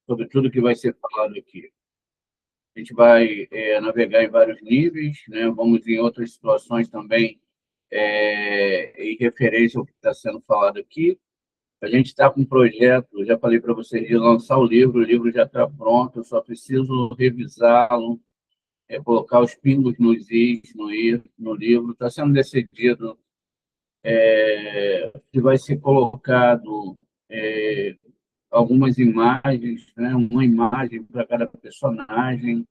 sobre tudo que vai ser falado aqui. A gente vai navegar em vários níveis, né? Vamos em outras situações também, em referência ao que está sendo falado aqui. A gente está com um projeto, já falei para vocês, de lançar o livro já está pronto, eu só preciso revisá-lo, colocar os pingos nos is no livro. Está sendo decidido se vai ser colocado algumas imagens, né? Uma imagem para cada personagem,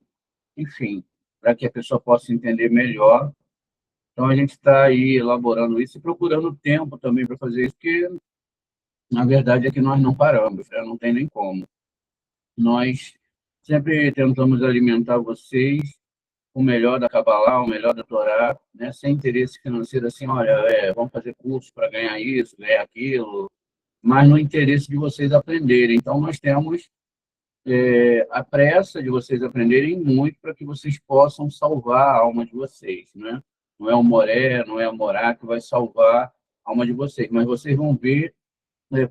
enfim, para que a pessoa possa entender melhor. Então, a gente está aí elaborando isso e procurando tempo também para fazer isso, porque, na verdade, é que nós não paramos, né? Não tem nem como. Nós sempre tentamos alimentar vocês o melhor da Kabbalah, o melhor da Torá, né? Sem interesse financeiro, assim, olha, vamos fazer curso para ganhar isso, ganhar aquilo, mas no interesse de vocês aprenderem. Então, nós temos a pressa de vocês aprenderem muito para que vocês possam salvar a alma de vocês, né? Não é o Moré, não é a Morá que vai salvar a alma de vocês, mas vocês vão ver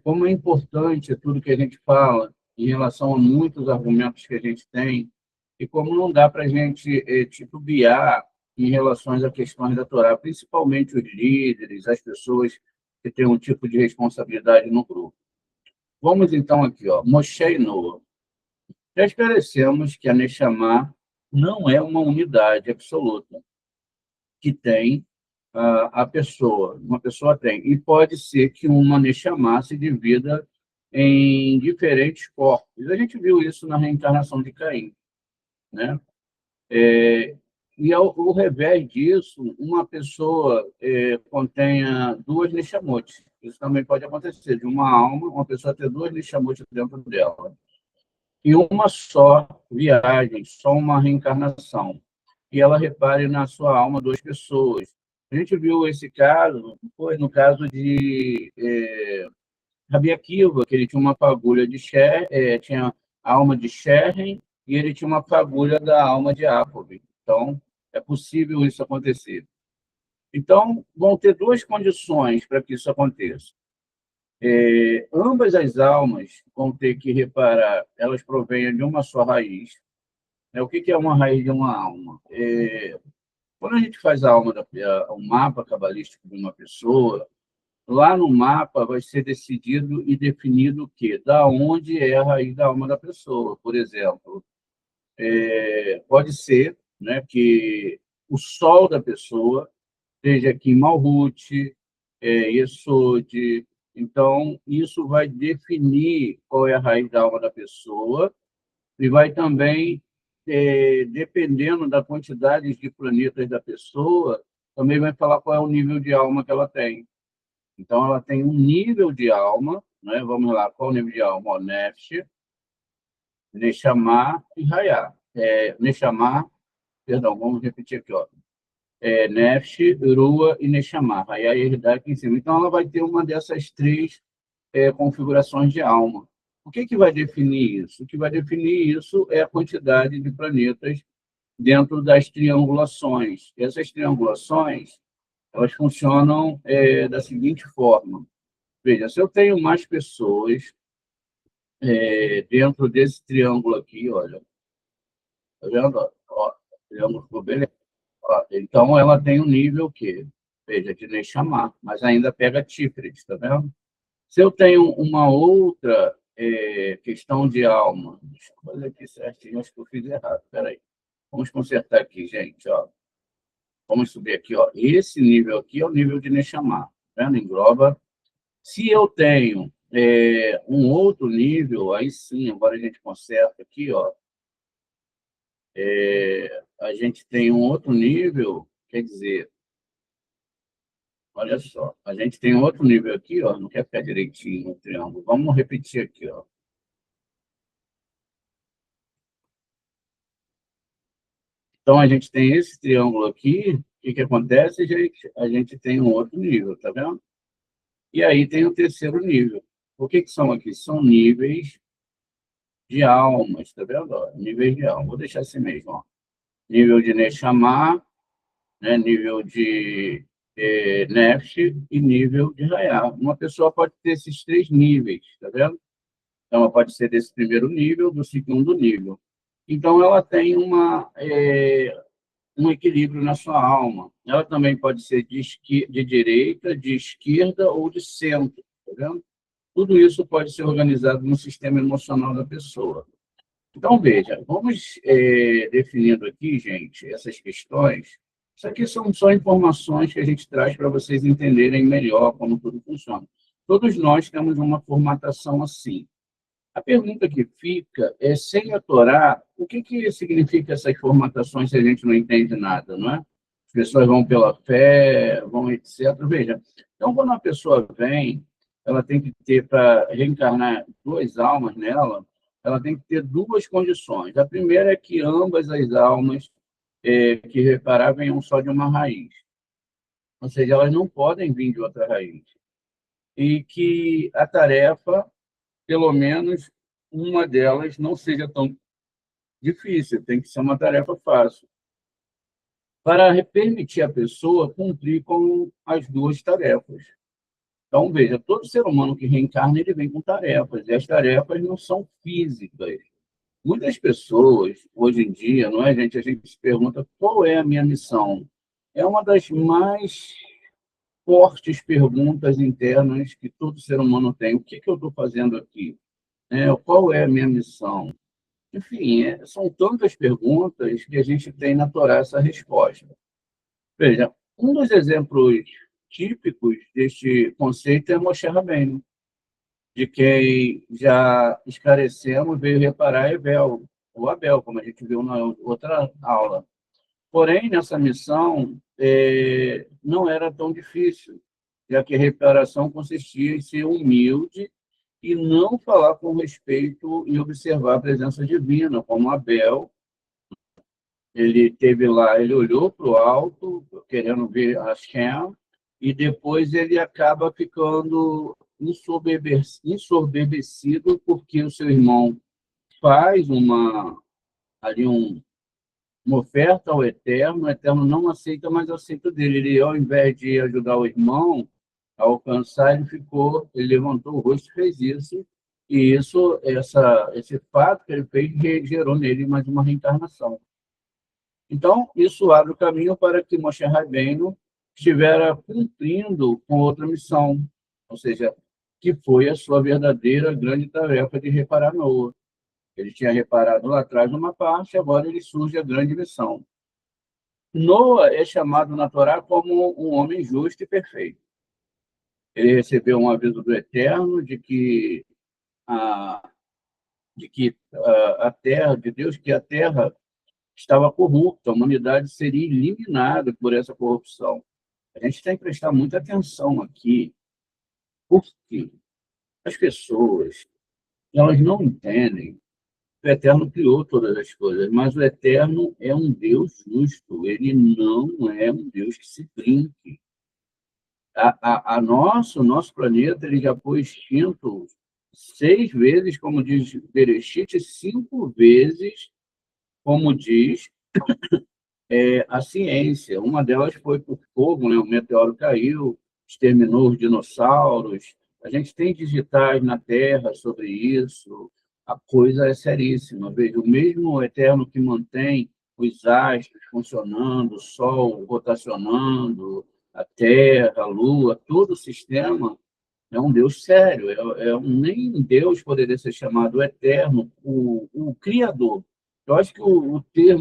como é importante tudo que a gente fala em relação a muitos argumentos que a gente tem e como não dá para a gente titubear em relação a questões da Torá, principalmente os líderes, as pessoas que têm um tipo de responsabilidade no grupo. Vamos então aqui, ó, Moshe e Noa. Já esclarecemos que a Neshama não é uma unidade absoluta que tem a pessoa, uma pessoa tem. E pode ser que uma Neshama se divida em diferentes corpos. A gente viu isso na reencarnação de Caim, né? E ao revés disso, uma pessoa contenha duas Neshamot. Isso também pode acontecer, de uma alma, uma pessoa ter duas Neshamot dentro dela. E uma só viagem, só uma reencarnação. E ela repare na sua alma duas pessoas. A gente viu esse caso, foi no caso de Rabi Akiva, que ele tinha uma fagulha de tinha a alma de Sherem e ele tinha uma fagulha da alma de Jacob. Então, é possível isso acontecer. Então, vão ter duas condições para que isso aconteça. Ambas as almas vão ter que reparar, elas provêm de uma só raiz. O que é uma raiz de uma alma? Quando a gente faz um mapa cabalístico de uma pessoa, lá no mapa vai ser decidido e definido o quê? Da onde é a raiz da alma da pessoa. Por exemplo, pode ser, né, que o sol da pessoa esteja aqui em Malhut, Yesod. Então, isso vai definir qual é a raiz da alma da pessoa e vai também, dependendo da quantidade de planetas da pessoa, também vai falar qual é o nível de alma que ela tem. Então, ela tem um nível de alma, né? Vamos lá, qual é o nível de alma? Nefesh, Neshama e Hayá. Neshama, perdão, vamos repetir aqui, ó. Nefesh, Rua e Neshama. Hayá e Eridá aqui em cima. Então, ela vai ter uma dessas três configurações de alma. O que vai definir isso? O que vai definir isso é a quantidade de planetas dentro das triangulações. Essas triangulações, elas funcionam da seguinte forma. Veja, se eu tenho mais pessoas dentro desse triângulo aqui, olha, tá vendo? Ó, o triângulo ficou bem legal. Ó, então, ela tem um nível que, veja, de Neshama, mas ainda pega Tiferet, tá vendo? Se eu tenho uma outra questão de alma, deixa eu fazer aqui certinho, acho que eu fiz errado, peraí. Vamos consertar aqui, gente, ó. Vamos subir aqui, ó. Esse nível aqui é o nível de Neshama, tá vendo? Engloba. Se eu tenho um outro nível, aí sim, agora a gente conserta aqui, ó. A gente tem um outro nível, quer dizer, olha só, a gente tem outro nível aqui, ó, não quer ficar direitinho no triângulo. Vamos repetir aqui, ó. Então, a gente tem esse triângulo aqui, o que acontece, gente? A gente tem um outro nível, tá vendo? E aí tem o terceiro nível. O que são aqui? São níveis de almas, tá vendo? Ó, níveis de alma. Vou deixar assim mesmo, ó. Nível de Neshama, né? Nível de Nefesh e nível de Hayá. Uma pessoa pode ter esses três níveis, tá vendo? Então, ela pode ser desse primeiro nível, do segundo nível. Então, ela tem um equilíbrio na sua alma. Ela também pode ser de direita, de esquerda ou de centro, tá vendo? Tudo isso pode ser organizado no sistema emocional da pessoa. Então, veja, vamos definindo aqui, gente, essas questões. Isso aqui são só informações que a gente traz para vocês entenderem melhor como tudo funciona. Todos nós temos uma formatação assim. A pergunta que fica é, sem a Torá, o que significa essas formatações se a gente não entende nada, não é? As pessoas vão pela fé, vão etc. Veja, então, quando uma pessoa vem, ela tem que ter, para reencarnar duas almas nela, ela tem que ter duas condições. A primeira é que ambas as almas que repararam venham só de uma raiz. Ou seja, elas não podem vir de outra raiz. E que a tarefa pelo menos uma delas não seja tão difícil, tem que ser uma tarefa fácil, para permitir a pessoa cumprir com as duas tarefas. Então, veja, todo ser humano que reencarna, ele vem com tarefas, e as tarefas não são físicas. Muitas pessoas, hoje em dia, não é, gente? A gente se pergunta qual é a minha missão. É uma das mais fortes perguntas internas que todo ser humano tem. O que eu estou fazendo aqui? Qual é a minha missão? Enfim, são tantas perguntas que a gente tem na Torá essa resposta. Veja, um dos exemplos típicos deste conceito é Moshe Rabbeinu, de quem já esclarecemos, veio reparar Evel, ou Abel, como a gente viu na outra aula. Porém, nessa missão, não era tão difícil, já que a reparação consistia em ser humilde e não falar com respeito e observar a presença divina, como Abel. Ele teve lá, ele olhou para o alto, querendo ver Hashem, e depois ele acaba ficando ensoberbecido porque o seu irmão faz ali uma oferta ao Eterno, o Eterno não aceita, mas aceita dele. Ele, ao invés de ajudar o irmão a alcançar, ele levantou o rosto e fez isso, e esse fato que ele fez gerou nele mais uma reencarnação. Então, isso abre o caminho para que Moshe Rabbeinu estivesse cumprindo com outra missão, ou seja, que foi a sua verdadeira grande tarefa de reparar Noa. Ele tinha reparado lá atrás uma parte, agora ele surge a grande missão. Noa é chamado na Torá como um homem justo e perfeito. Ele recebeu um aviso do Eterno a terra, de Deus, que a terra estava corrupta, a humanidade seria eliminada por essa corrupção. A gente tem que prestar muita atenção aqui, porque as pessoas, elas não entendem que o Eterno criou todas as coisas, mas o Eterno é um Deus justo, ele não é um Deus que se brinque. O nosso planeta, ele já foi extinto 6 vezes, como diz Bereshit, 5 vezes, como diz a ciência. Uma delas foi por fogo, né? O meteoro caiu, exterminou os dinossauros. A gente tem digitais na Terra sobre isso. A coisa é seríssima. Veja, o mesmo Eterno que mantém os astros funcionando, o Sol rotacionando, a Terra, a Lua, todo o sistema, é um Deus sério. Nem Deus poderia ser chamado Eterno, o Criador. Eu acho que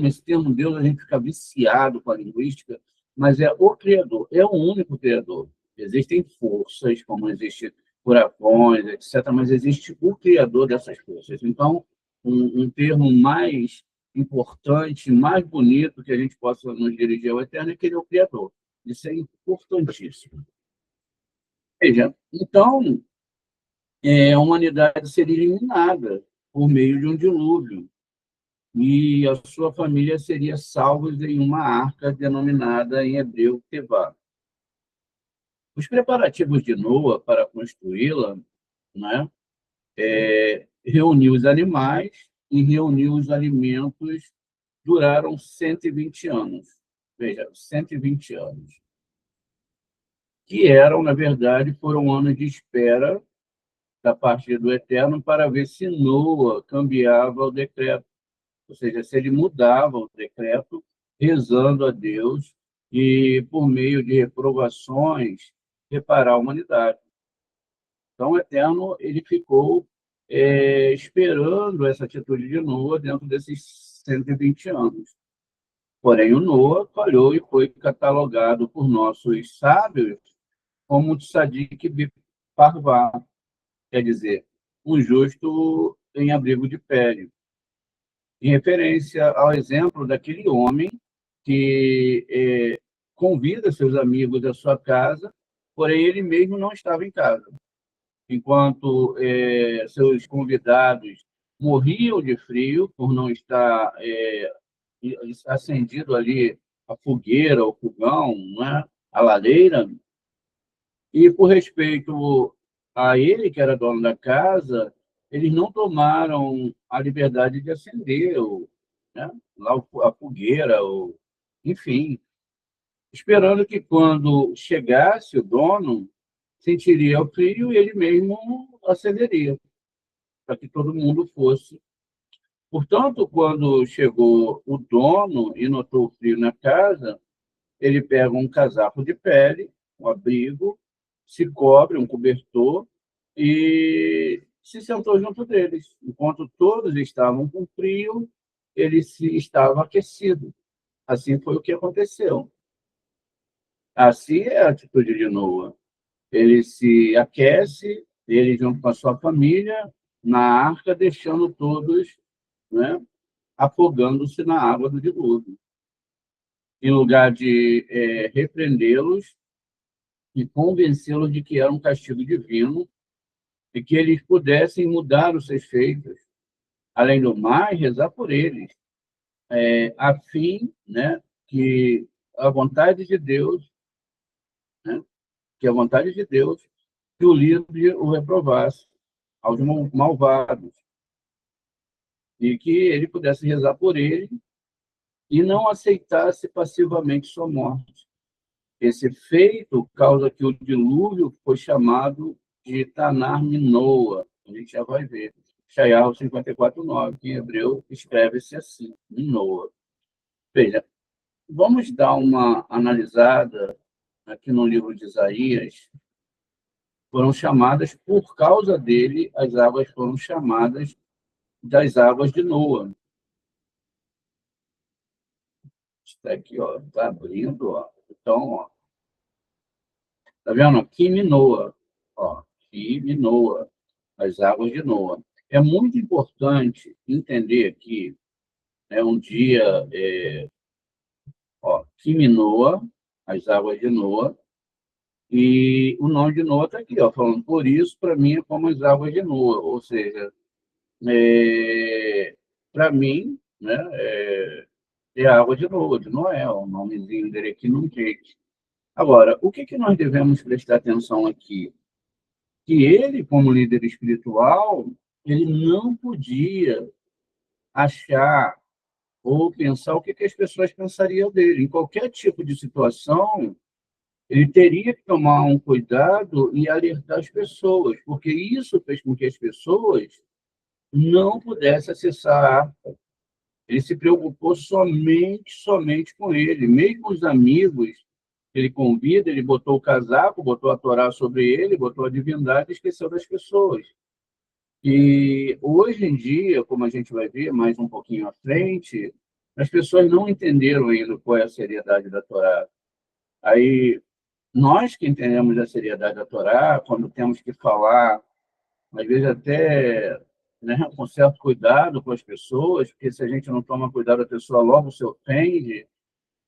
esse termo Deus, a gente fica viciado com a linguística, mas é o Criador, é o único Criador. Existem forças, como existem furacões, etc., mas existe o Criador dessas forças. Então, um termo mais importante, mais bonito que a gente possa nos dirigir ao Eterno é que ele é o Criador. Isso é importantíssimo. Veja, então, a humanidade seria eliminada por meio de um dilúvio e a sua família seria salva em uma arca denominada em hebreu Tevá. Os preparativos de Noa para construí-la, né, reuniu os animais e reuniu os alimentos, duraram 120 anos. Veja, 120 anos. Que eram, na verdade, foram anos de espera da parte do Eterno para ver se Noa cambiava o decreto, ou seja, se ele mudava o decreto, rezando a Deus e, por meio de reprovações, reparar a humanidade. Então, o Eterno ele ficou esperando essa atitude de Noa dentro desses 120 anos. Porém, o Noa falhou e foi catalogado por nossos sábios como tzadik parvá, quer dizer, um justo em abrigo de pele, em referência ao exemplo daquele homem que convida seus amigos à sua casa, porém ele mesmo não estava em casa. Enquanto seus convidados morriam de frio por não estar acendido ali a fogueira, o fogão, né? A lareira, e por respeito a ele, que era dono da casa, eles não tomaram a liberdade de acender né? Lá a fogueira, enfim, esperando que quando chegasse o dono, sentiria o frio e ele mesmo acenderia, para que todo mundo fosse. Portanto, quando chegou o dono e notou o frio na casa, ele pega um casaco de pele, um abrigo, se cobre, um cobertor, e se sentou junto deles. Enquanto todos estavam com frio, ele se estava aquecido. Assim foi o que aconteceu. Assim é a atitude de Noa. Ele se aquece, ele junto com a sua família, na arca, deixando todos, né, afogando-se na água do dilúvio. Em lugar de repreendê-los e convencê-los de que era um castigo divino e que eles pudessem mudar os seus feitos. Além do mais, rezar por eles, a fim, né, que a vontade de Deus, né, que a vontade de Deus que o livre o reprovasse aos malvados e que ele pudesse rezar por ele e não aceitasse passivamente sua morte. Esse feito causa que o dilúvio foi chamado de Tanar Minoa. A gente já vai ver. Shayahu 54:9, que em hebreu escreve-se assim, Minoa. Veja, vamos dar uma analisada aqui no livro de Isaías. Foram chamadas, por causa dele, as águas foram chamadas das águas de Noa. Está aqui, ó, está abrindo, ó. Então, ó, tá vendo? Aqui Minoa, ó, aqui Minoa, as águas de Noa. É muito importante entender que um dia, ó, Quiminoa, as águas de Noa, e o nome de Noa está aqui, ó, falando, por isso, para mim, é como as águas de Noa, ou seja, para mim, né, é a água de Noa, de Noé, o nomezinho dele aqui não tem. Agora, o que nós devemos prestar atenção aqui? Que ele, como líder espiritual, ele não podia achar ou pensar o que as pessoas pensariam dele. Em qualquer tipo de situação, ele teria que tomar um cuidado e alertar as pessoas, porque isso fez com que as pessoas não pudessem acessar a arca. Ele se preocupou somente com ele. Mesmo os amigos que ele convida, ele botou o casaco, botou a Torá sobre ele, botou a divindade e esqueceu das pessoas. E hoje em dia, como a gente vai ver mais um pouquinho à frente, as pessoas não entenderam ainda qual é a seriedade da Torá. Aí, nós que entendemos a seriedade da Torá, quando temos que falar, às vezes até, né, com certo cuidado com as pessoas, porque se a gente não toma cuidado, a pessoa logo se ofende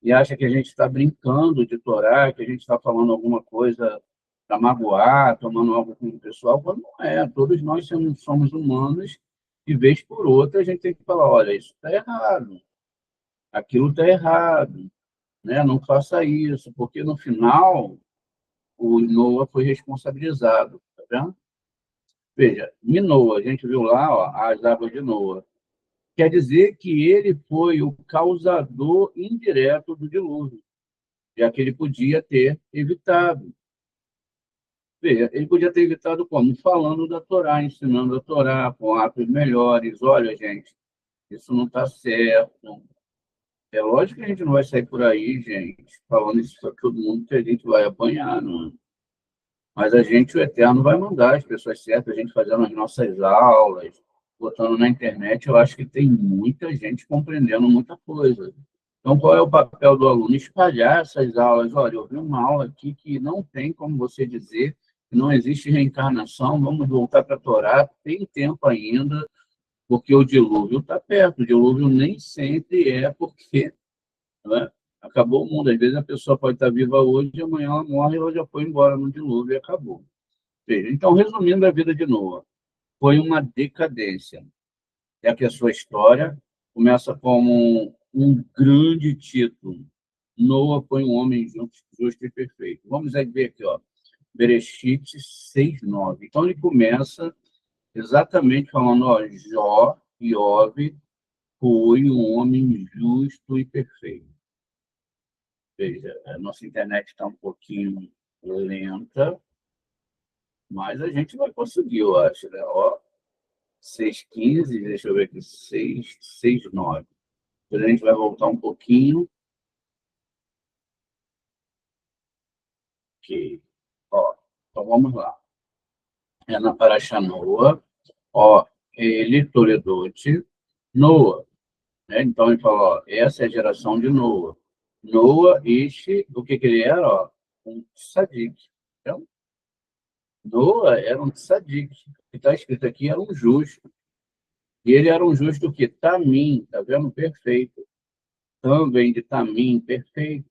e acha que a gente está brincando de Torá, que a gente está falando alguma coisa para magoar, tomando algo com o pessoal, quando não é. Todos nós somos humanos e, vez por outra, a gente tem que falar, olha, isso está errado, aquilo está errado, né? Não faça isso, porque no final o Noa foi responsabilizado, tá vendo? Veja, Minoa, a gente viu lá, ó, as águas de Noa. Quer dizer que ele foi o causador indireto do dilúvio, já que ele podia ter evitado. Veja, ele podia ter evitado como? Falando da Torá, ensinando a Torá, com atos melhores. Olha, gente, isso não está certo. É lógico que a gente não vai sair por aí, gente, falando isso para todo mundo, que a gente vai apanhar, não é? Mas a gente, o Eterno, vai mandar as pessoas certas, a gente fazendo as nossas aulas, botando na internet. Eu acho que tem muita gente compreendendo muita coisa. Então, qual é o papel do aluno? Espalhar essas aulas. Olha, eu vi uma aula aqui que não tem como você dizer que não existe reencarnação, vamos voltar para a Torá, tem tempo ainda, porque o dilúvio está perto. O dilúvio nem sempre é porque, né, acabou o mundo. Às vezes a pessoa pode estar viva hoje, e amanhã ela morre e ela já foi embora no dilúvio e acabou. Então, resumindo a vida de Noa, foi uma decadência. É que a sua história começa como um grande título. Noa foi um homem justo e perfeito. Vamos aí ver aqui, ó, Bereshit 6:9. Então, ele começa exatamente falando, ó, Iov, foi um homem justo e perfeito. Veja, a nossa internet está um pouquinho lenta, mas a gente vai conseguir, eu acho, né? Ó, 6:15, deixa eu ver aqui, 6:9. Depois a gente vai voltar um pouquinho. Ok. Ó, então vamos lá. É na Parashá Noa, ó, ele, Toledote, Noa, né? Então ele fala, ó, essa é a geração de Noa. Noa, o que que ele era? Ó, um tzadik. Então, Noa era um tzadik. O que está escrito aqui era um justo. E ele era um justo que Tamim, tá vendo? Perfeito. Também de Tamim, perfeito.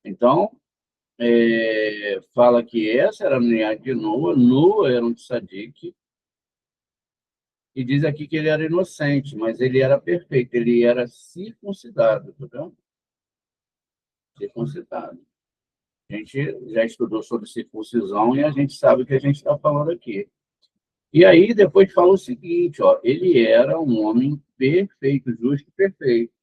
Então, fala que essa era a linhagem de Noa, Noa era um tzadik, e diz aqui que ele era inocente, mas ele era perfeito, ele era circuncidado, tá vendo? Circuncidado. A gente já estudou sobre circuncisão e a gente sabe o que a gente está falando aqui. E aí depois fala o seguinte, ó, ele era um homem perfeito, justo e perfeito.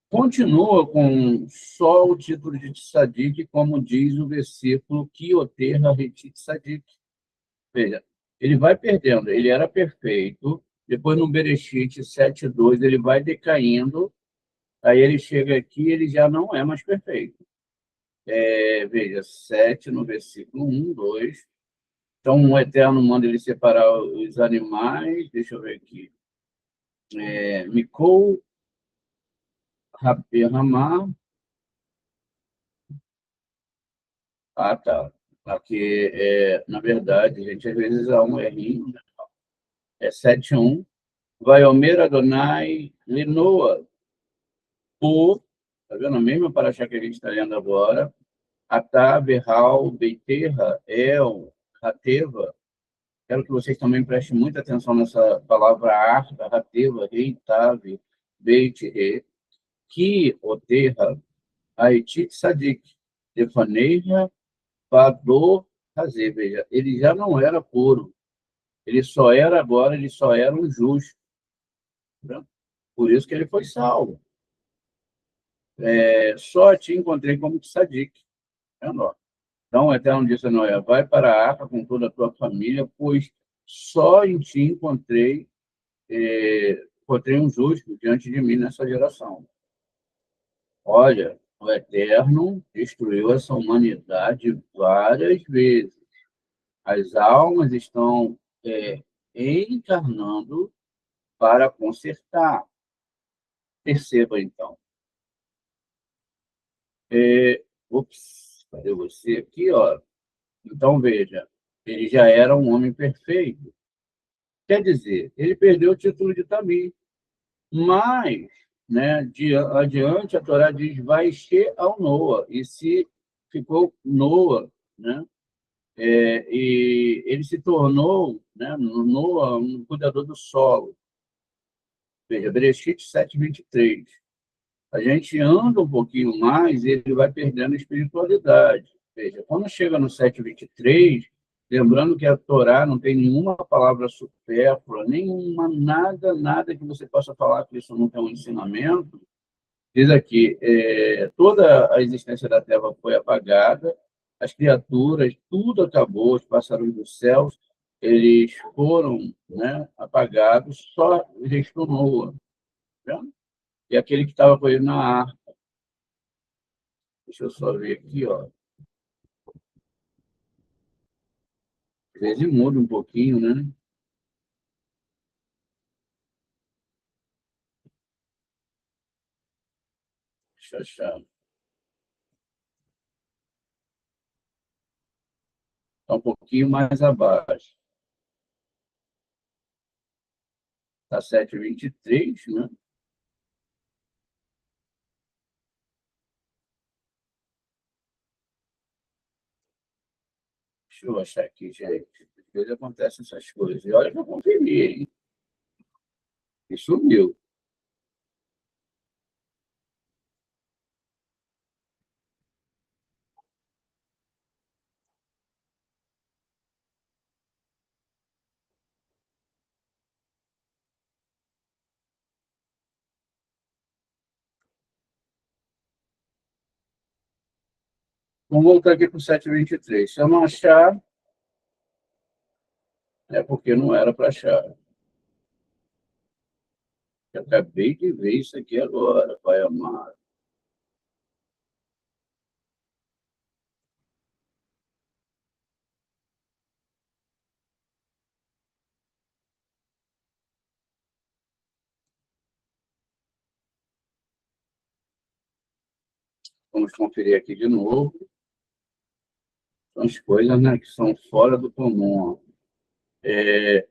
Continua com só o título de tzadik, como diz o versículo Kioterra Retit Tzadik. Veja, ele vai perdendo, ele era perfeito, depois no Bereshit 7:2 ele vai decaindo, aí ele chega aqui ele já não é mais perfeito. Veja, 7 no versículo 1, 2. Então o Eterno manda ele separar os animais, deixa eu ver aqui. Mikol, Ramá. Ah, tá. Aqui, na verdade, gente, às vezes há um errinho, né? É 7:1. Vai Omer Adonai Linoa, tá vendo? A mesma paraxá que a gente está lendo agora. Atá, Berral, Beiterra, El, Rateva. Quero que vocês também prestem muita atenção nessa palavra arca, Rateva, Rei, Tave, Beit, Re, Ki, Oterra, Aitit, Sadik, Defaneira, Vador, Razer. Veja, ele já não era puro. Ele só era agora, ele só era um justo. Né? Por isso que ele foi salvo. Só te encontrei como tzadik. Então, o Eterno disse a Noé, vai para a arca com toda a tua família, pois só em ti encontrei um justo diante de mim nessa geração. Olha, o Eterno destruiu essa humanidade várias vezes. As almas estão encarnando para consertar. Perceba, então. Cadê você aqui, ó? Então, veja, ele já era um homem perfeito. Quer dizer, ele perdeu o título de Tamim. Mas, né, adiante, a Torá diz, vai encher ao Noa. E se ficou Noa, né? E ele se tornou, né, Noa, um cuidador do solo. Veja, Bereshit 7:23. A gente anda um pouquinho mais e ele vai perdendo a espiritualidade. Veja, quando chega no 7:23, lembrando que a Torá não tem nenhuma palavra supérflua, nenhuma, nada que você possa falar que isso não tem um ensinamento, diz aqui, toda a existência da Terra foi apagada, as criaturas, tudo acabou, os pássaros dos céus, eles foram, né, apagados, só restou Noa, né? E aquele que estava com ele na arca. Deixa eu só ver aqui, ó. Às vezes muda um pouquinho, né? Deixa eu achar. Está um pouquinho mais abaixo. Está 7,23, né? Deixa eu achar aqui, gente. Às vezes acontecem essas coisas. E olha que eu conferi, hein? E sumiu. Vamos voltar aqui para o 7,23. Se eu não achar, é porque não era para achar. Eu acabei de ver isso aqui agora, Pai amado. Vamos conferir aqui de novo. São as coisas, né, que são fora do comum.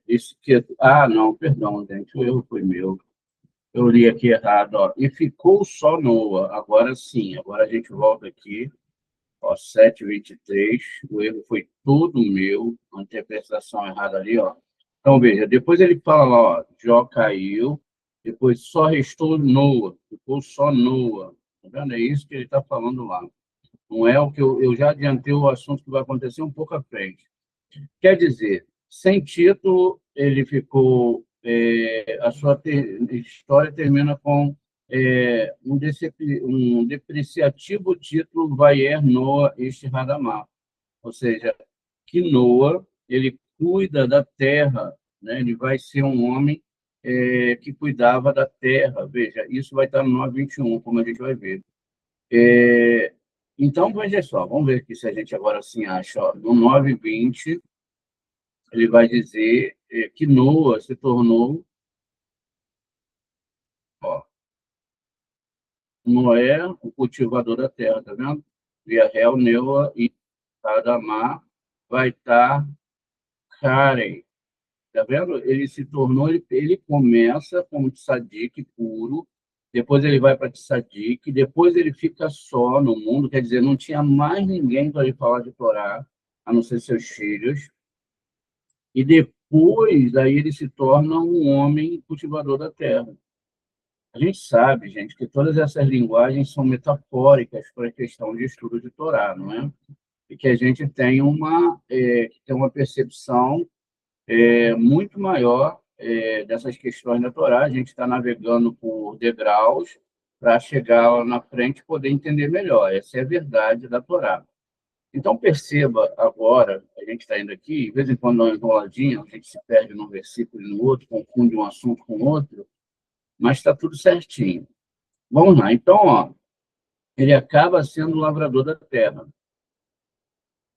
Isso que... Ah, não, perdão, gente, o erro foi meu. Eu li aqui errado, ó. E ficou só Noa. Agora sim, agora a gente volta aqui, ó, 7,23. O erro foi todo meu, a interpretação errada ali, ó. Então, veja, depois ele fala lá, ó, Jó caiu, depois só restou Noa, ficou só Noa. Tá vendo? É isso que ele está falando lá. Não é o que eu já adiantei o assunto que vai acontecer um pouco à frente. Quer dizer, sem título, ele ficou. A sua história termina com um depreciativo título Vaier Noa Este Hadamar. Ou seja, que Noa ele cuida da terra, né? Ele vai ser um homem que cuidava da terra. Veja, isso vai estar no 9,21, como a gente vai ver. É, então, veja só, vamos ver aqui se a gente agora assim acha. Ó, no 9,20 ele vai dizer que Noa se tornou, ó, Noé, o cultivador da terra, tá vendo? Via Réu, Neua e Adamar vai estar Karen, tá vendo? Ele se tornou, ele começa como tzadik puro, depois ele vai para tzadik, depois ele fica só no mundo, quer dizer, não tinha mais ninguém para ele falar de Torá, a não ser seus filhos, e depois aí ele se torna um homem cultivador da terra. A gente sabe, gente, que todas essas linguagens são metafóricas para a questão de estudo de Torá, não é? E que a gente tem uma percepção muito maior dessas questões da Torá. A gente está navegando por degraus para chegar lá na frente e poder entender melhor. Essa é a verdade da Torá. Então, perceba agora, a gente está indo aqui, de vez em quando dá uma enroladinha, a gente se perde num versículo e no outro, confunde um assunto com outro, mas está tudo certinho. Vamos lá. Então, ó, ele acaba sendo lavrador da terra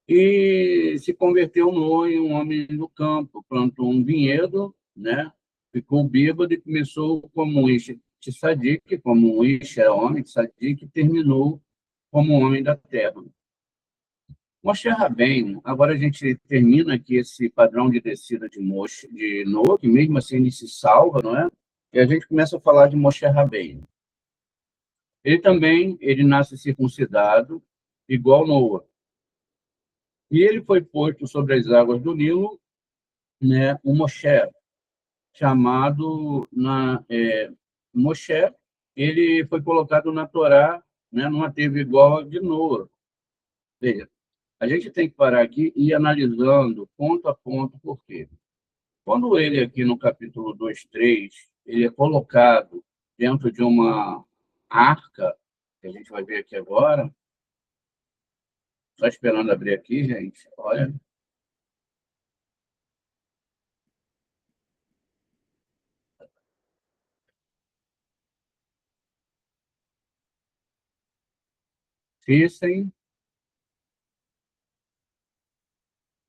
e se converteu em um homem do campo, plantou um vinhedo, né? Ficou bêbado e começou como um tzadik, como um ish era homem, tzadik, e terminou como um homem da terra. Moshe Rabbeinu, agora a gente termina aqui esse padrão de descida de Noa, que mesmo assim ele se salva, não é? E a gente começa a falar de Moshe Rabbeinu. Ele também, ele nasce circuncidado, igual Noa. E ele foi posto sobre as águas do Nilo, né, um Moshe, chamado Moshe. Ele foi colocado na Torá, né, numa teve igual a de Noa. Veja, a gente tem que parar aqui e ir analisando ponto a ponto por quê. Quando ele aqui no capítulo 2, 3, ele é colocado dentro de uma arca, que a gente vai ver aqui agora, Só esperando abrir aqui, gente. Olha. Existem.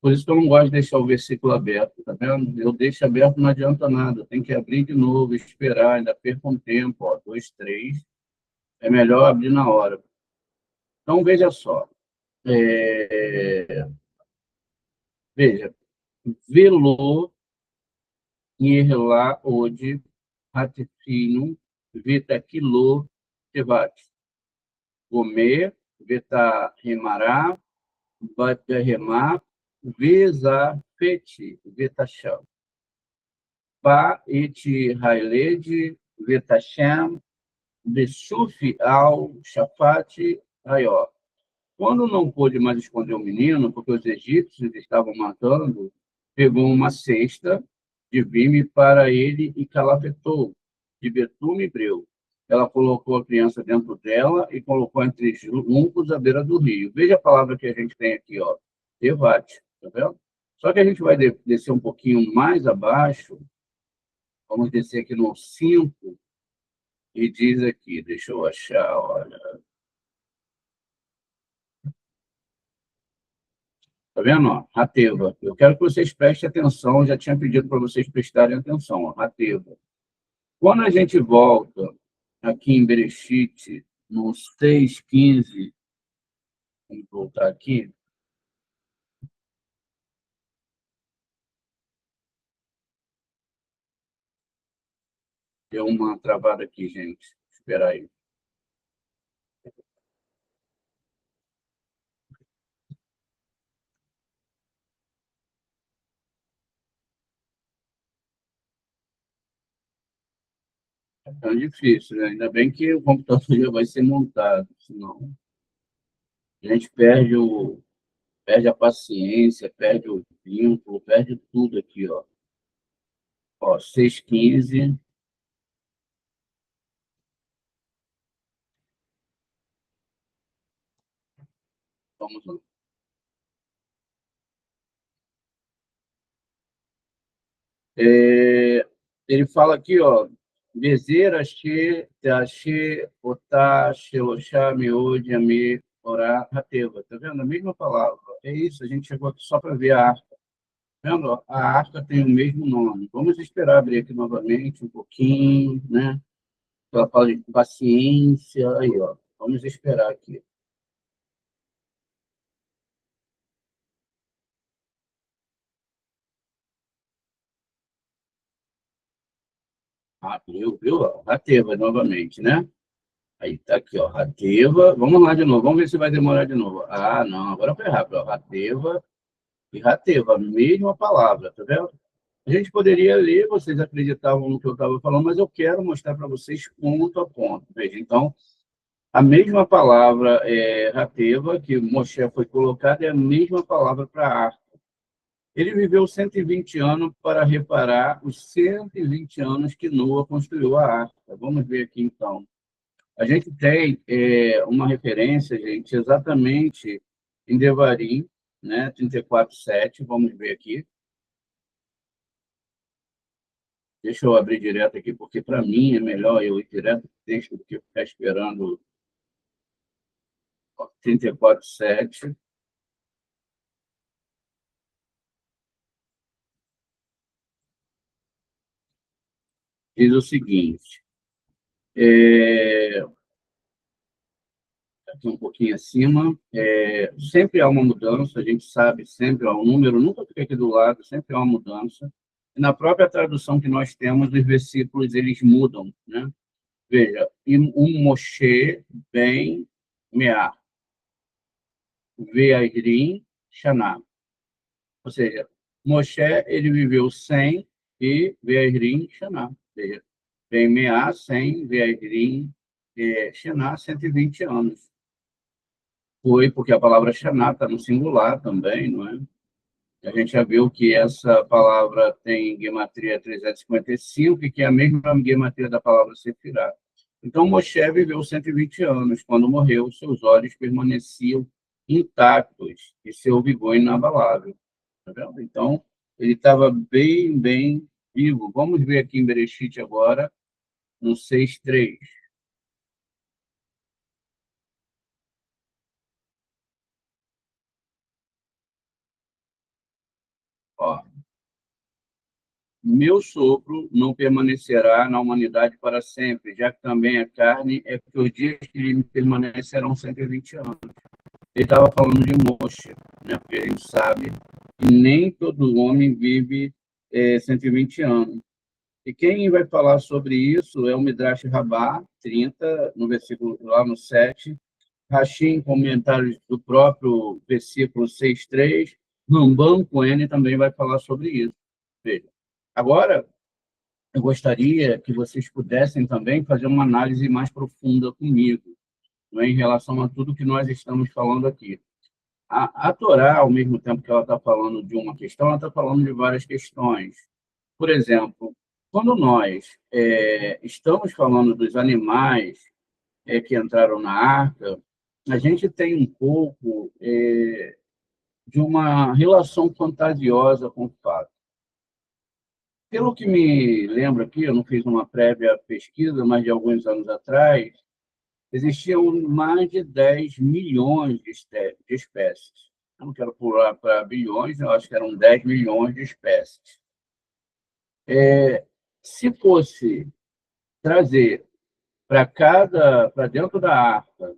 Por isso que eu não gosto de deixar o versículo aberto, tá vendo? Eu deixo aberto, não adianta nada. Tem que abrir de novo, esperar, ainda perca um tempo, ó, 2, 3. É melhor abrir na hora. Então, veja só. Veja, velo lá hoje, ratifino, vitaquilo, tevate. Comer, veta remará, vata remar, visa fete, veta chão. Pa et hailed, veta shem, Bessufi ao Shafate Raió. Quando não pôde mais esconder o menino, porque os egípcios estavam matando, pegou uma cesta de vime para ele e calafetou, de betume e breu. Ela colocou a criança dentro dela e colocou entre juncos à beira do rio. Veja a palavra que a gente tem aqui, ó, Tevate, tá vendo? Só que a gente vai descer um pouquinho mais abaixo, vamos descer aqui no 5, e diz aqui, deixa eu achar, olha. Tá vendo? Ó? Rateva. Eu quero que vocês prestem atenção, eu já tinha pedido para vocês prestarem atenção. Ó, Rateva. Quando a gente volta aqui em Bereshit, no 6:15, vamos voltar aqui. Deu uma travada aqui, gente. Espera aí. É tão difícil, né? Ainda bem que o computador já vai ser montado, senão a gente perde a paciência, perde o vínculo, perde tudo aqui, ó. Ó, 6:15. Vamos lá. Ele fala aqui, ó, Bezer, Ashe, Teashe, Otá, Sheloshá, Meod, Ame, Orá, Rateva. Tá vendo? A mesma palavra. É isso, a gente chegou aqui só para ver a arca. Tá vendo? A arca tem o mesmo nome. Vamos esperar abrir aqui novamente um pouquinho, né? Ela fala de paciência. Aí, ó. Vamos esperar aqui. Abriu, viu? Rateva novamente, né? Aí tá aqui, ó, Rateva. Vamos lá de novo, vamos ver se vai demorar de novo. Ah, não, agora foi rápido, ó. Rateva e Rateva, mesma palavra, tá vendo? A gente poderia ler, vocês acreditavam no que eu estava falando, mas eu quero mostrar para vocês ponto a ponto. Veja, então, a mesma palavra Rateva, que Moshe foi colocada, é a mesma palavra para arca. Ele viveu 120 anos para reparar os 120 anos que Noa construiu a arca. Vamos ver aqui, então. A gente tem uma referência, gente, exatamente em Devarim, né, 34:7, vamos ver aqui. Deixa eu abrir direto aqui, porque para mim é melhor eu ir direto no texto do que ficar esperando 34:7. Diz o seguinte, aqui um pouquinho acima, sempre há uma mudança, a gente sabe, sempre há um número, nunca fica aqui do lado, sempre há uma mudança. E na própria tradução que nós temos, os versículos, eles mudam, né? Veja, Moshe ben Meah, Veagrim Shaná. Ou seja, Moshe, ele viveu 100 e Veagrim Shaná. Veja, ben Meah, 100, Veagrim Shaná, 120 anos. Foi porque a palavra Shaná está no singular também, não é? A gente já viu que essa palavra tem gematria 355, e que é a mesma gematria da palavra Sefirá. Então, Moshe viveu 120 anos. Quando morreu, seus olhos permaneciam intactos e seu vigor inabalável. Tá vendo? Então, ele estava bem, bem vivo. Vamos ver aqui em Bereshit agora, no 6:3. Ó, meu sopro não permanecerá na humanidade para sempre, já que também a carne é que os dias que lhe permanecerão 120 anos. Ele estava falando de Moshe, né? Porque a gente sabe que nem todo homem vive 120 anos. E quem vai falar sobre isso é o Midrash Rabbah, 30, no versículo lá no 7, Rashim, comentários do próprio versículo 6:3, Ramban Cohen também vai falar sobre isso. Veja, agora, eu gostaria que vocês pudessem também fazer uma análise mais profunda comigo, né, em relação a tudo que nós estamos falando aqui. A Torá, ao mesmo tempo que ela está falando de uma questão, ela está falando de várias questões. Por exemplo, quando nós estamos falando dos animais que entraram na arca, a gente tem um pouco de uma relação fantasiosa com o fato. Pelo que me lembro aqui, eu não fiz uma prévia pesquisa, mas de alguns anos atrás, existiam mais de 10 milhões de espécies. Eu não quero pular para bilhões, eu acho que eram 10 milhões de espécies. Se fosse trazer para dentro da arca,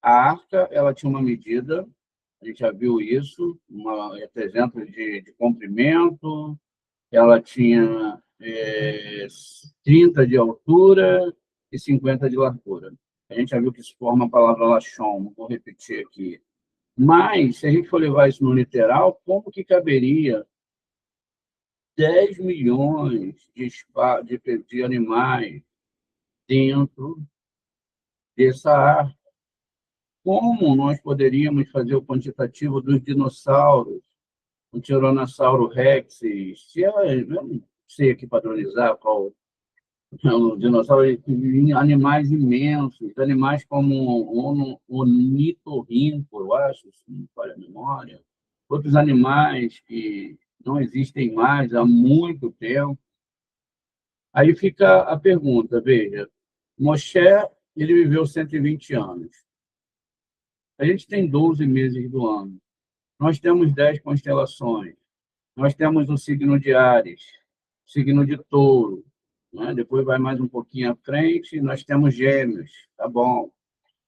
a arca ela tinha uma medida, a gente já viu isso, uma 300 de comprimento, ela tinha 30 de altura e 50 de largura. A gente já viu que isso forma a palavra lachon, não vou repetir aqui. Mas, se a gente for levar isso no literal, como que caberia 10 milhões de animais dentro dessa arca? Como nós poderíamos fazer o quantitativo dos dinossauros, o Tiranossauro Rex, se eu não sei aqui padronizar qual o dinossauro, animais imensos, animais como o ornitorrinco, eu acho, se não me falha a memória, outros animais que não existem mais há muito tempo. Aí fica a pergunta, veja, Moshe, ele viveu 120 anos. A gente tem 12 meses do ano. Nós temos 10 constelações. Nós temos o signo de Áries, o signo de Touro, né? Depois vai mais um pouquinho à frente, nós temos Gêmeos, tá bom?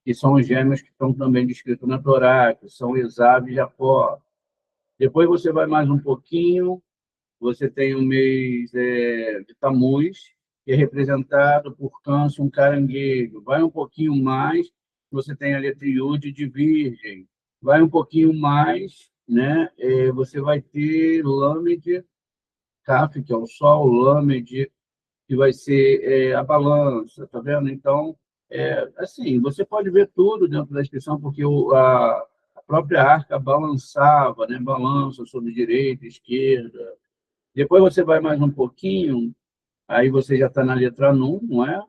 Que são os gêmeos que estão também descritos na Torá, que são Esaú e Jacó. Depois você vai mais um pouquinho, você tem o mês de Tamuz, que é representado por Câncer, um caranguejo. Vai um pouquinho mais, você tem a letra Yud de Virgem. Vai um pouquinho mais, né? Você vai ter Lâmede, Caf, que é o Sol, Lâmede, que vai ser a balança, tá vendo? Então, assim, você pode ver tudo dentro da inscrição, porque a própria arca balançava, né? Balança sobre direita, esquerda. Depois você vai mais um pouquinho, aí você já está na letra Nun, não é?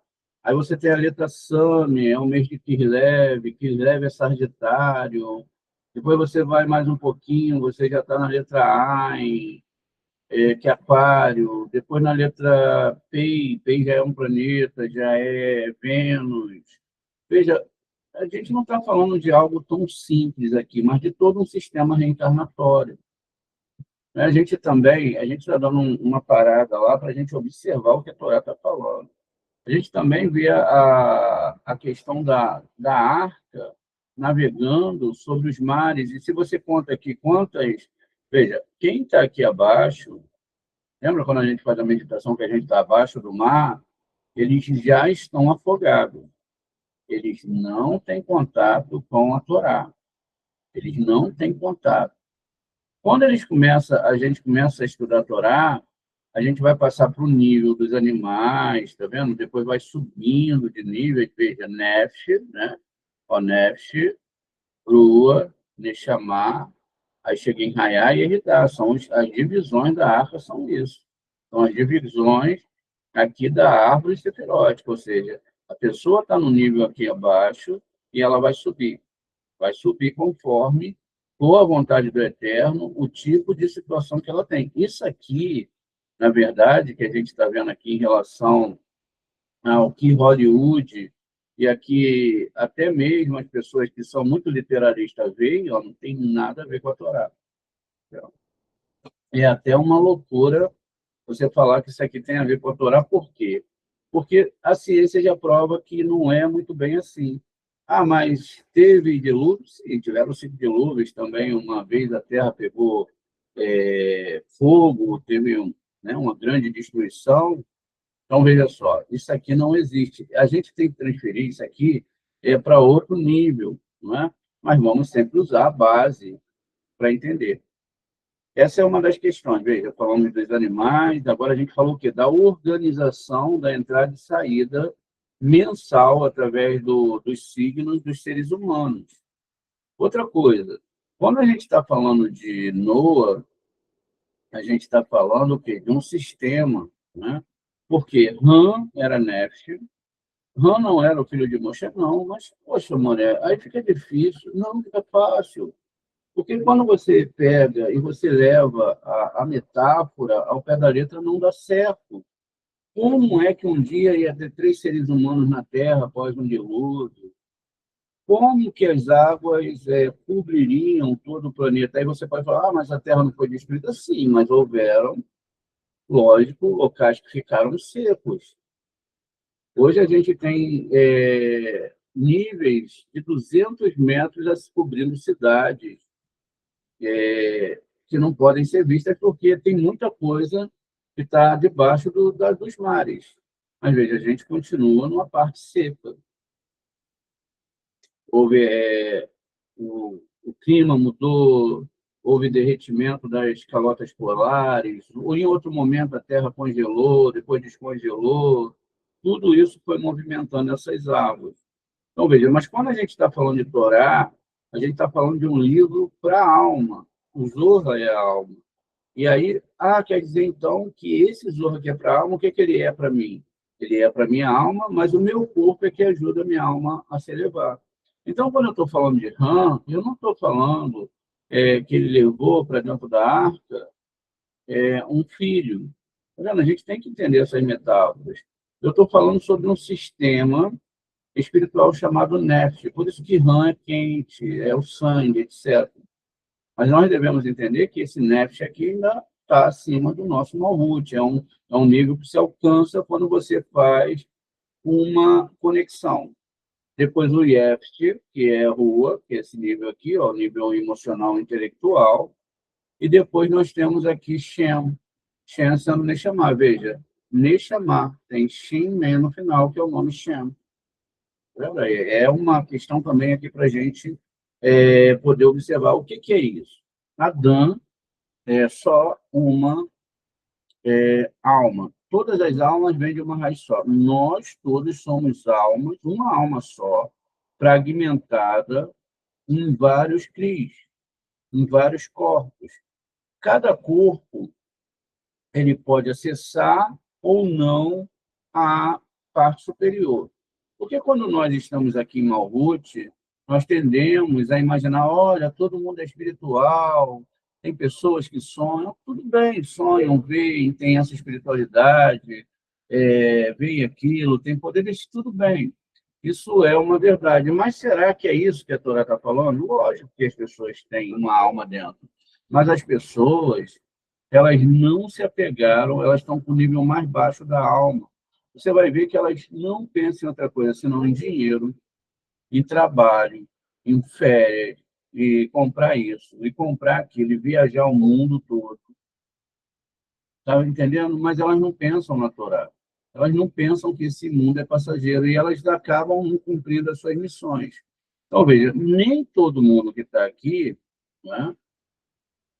Aí você tem a letra Same, é o mês de Kislev é Sagitário. Depois você vai mais um pouquinho, você já está na letra Ain, que é Aquário. Depois na letra Pei, Pei já é um planeta, já é Vênus. Veja, a gente não está falando de algo tão simples aqui, mas de todo um sistema reencarnatório. A gente também, a gente está dando uma parada lá para a gente observar o que a Torá está falando. A gente também vê a questão da arca navegando sobre os mares, e se você conta aqui quantas... Veja, quem está aqui abaixo, lembra quando a gente faz a meditação que a gente está abaixo do mar? Eles já estão afogados. Eles não têm contato com a Torá. Eles não têm contato. Quando a gente começa a estudar a Torá, a gente vai passar para o nível dos animais, tá vendo? Depois vai subindo de nível, veja, Nefesh, né? O Nefesh, Rua, Neshama, aí chega em Raiá e Eridá. As divisões da arca são isso. São as divisões aqui da árvore seferótica, ou seja, a pessoa está no nível aqui abaixo e ela vai subir. vai subir conforme for a vontade do Eterno, o tipo de situação que ela tem. Isso aqui, na verdade, que a gente está vendo aqui em relação ao que Hollywood e aqui até mesmo as pessoas que são muito literaristas veem, ó, não tem nada a ver com a Torá. É até uma loucura você falar que isso aqui tem a ver com a Torá, por quê? Porque a ciência já prova que não é muito bem assim. Ah, mas teve dilúvios? Sim, tiveram 5 dilúvios também. Uma vez a Terra pegou fogo, teve né, uma grande destruição. Então, veja só, isso aqui não existe. A gente tem que transferir isso aqui para outro nível, não é? Mas vamos sempre usar a base para entender. Essa é uma das questões. Veja, falamos dos animais, agora a gente falou o quê? Da organização da entrada e saída mensal através dos signos dos seres humanos. Outra coisa, quando a gente está falando de Noah, a gente está falando o quê? De um sistema, né? Porque Ham era Nefesh, Ham não era o filho de Moshe, não, mas, poxa, mulher, aí fica difícil. Não, fica fácil. Porque quando você pega e você leva a metáfora ao pé da letra, não dá certo. Como é que um dia ia ter 3 seres humanos na Terra após um dilúvio? Como que as águas cobririam todo o planeta? Aí você pode falar, ah, mas a Terra não foi destruída? Sim, mas houveram, lógico, locais que ficaram secos. Hoje a gente tem níveis de 200 metros a se cobrindo cidades, que não podem ser vistas porque tem muita coisa que está debaixo dos mares. Mas veja, a gente continua numa parte seca. Houve, o clima mudou, houve derretimento das calotas polares, ou em outro momento a Terra congelou, depois descongelou. Tudo isso foi movimentando essas águas. Então, veja, mas quando a gente está falando de Torá, a gente está falando de um livro para a alma. O Zohar é a alma. E aí, quer dizer então que esse Zorro que é para a alma, o que, que ele é para mim? Ele é para minha alma, mas o meu corpo é que ajuda a minha alma a se elevar. Então, quando eu estou falando de Ram, eu não estou falando que ele levou para dentro da arca um filho. Tá vendo? A gente tem que entender essas metáforas. Eu estou falando sobre um sistema espiritual chamado Nefesh. Por isso que Ram é quente, é o sangue, etc. Mas nós devemos entender que esse Nefesh aqui ainda está acima do nosso Malhut. É um nível que se alcança quando você faz uma conexão. Depois o Yefet, que é Rua, que é esse nível aqui, ó, o nível emocional intelectual. E depois nós temos aqui Shem. Shem sendo Neshama. Veja, Neshama tem Shem Men no final, que é o nome Shem. É uma questão também aqui para a gente poder observar o que é isso. Adão é só uma alma. Todas as almas vêm de uma raiz só. Nós todos somos almas, uma alma só, fragmentada em vários cris, em vários corpos. Cada corpo ele pode acessar ou não a parte superior. Porque quando nós estamos aqui em Malhut, nós tendemos a imaginar, olha, todo mundo é espiritual, tem pessoas que sonham, tudo bem, sonham, veem, tem essa espiritualidade, veem aquilo, tem poderes, tudo bem. Isso é uma verdade. Mas será que é isso que a Torá está falando? Lógico que as pessoas têm uma alma dentro. Mas as pessoas, elas não se apegaram, elas estão com o nível mais baixo da alma. Você vai ver que elas não pensam em outra coisa senão em dinheiro, em trabalho, em férias, e comprar isso, e comprar aquilo, e viajar o mundo todo. Está entendendo? Mas elas não pensam na Torá. Elas não pensam que esse mundo é passageiro e elas acabam não cumprindo as suas missões. Então, veja, nem todo mundo que está aqui, né,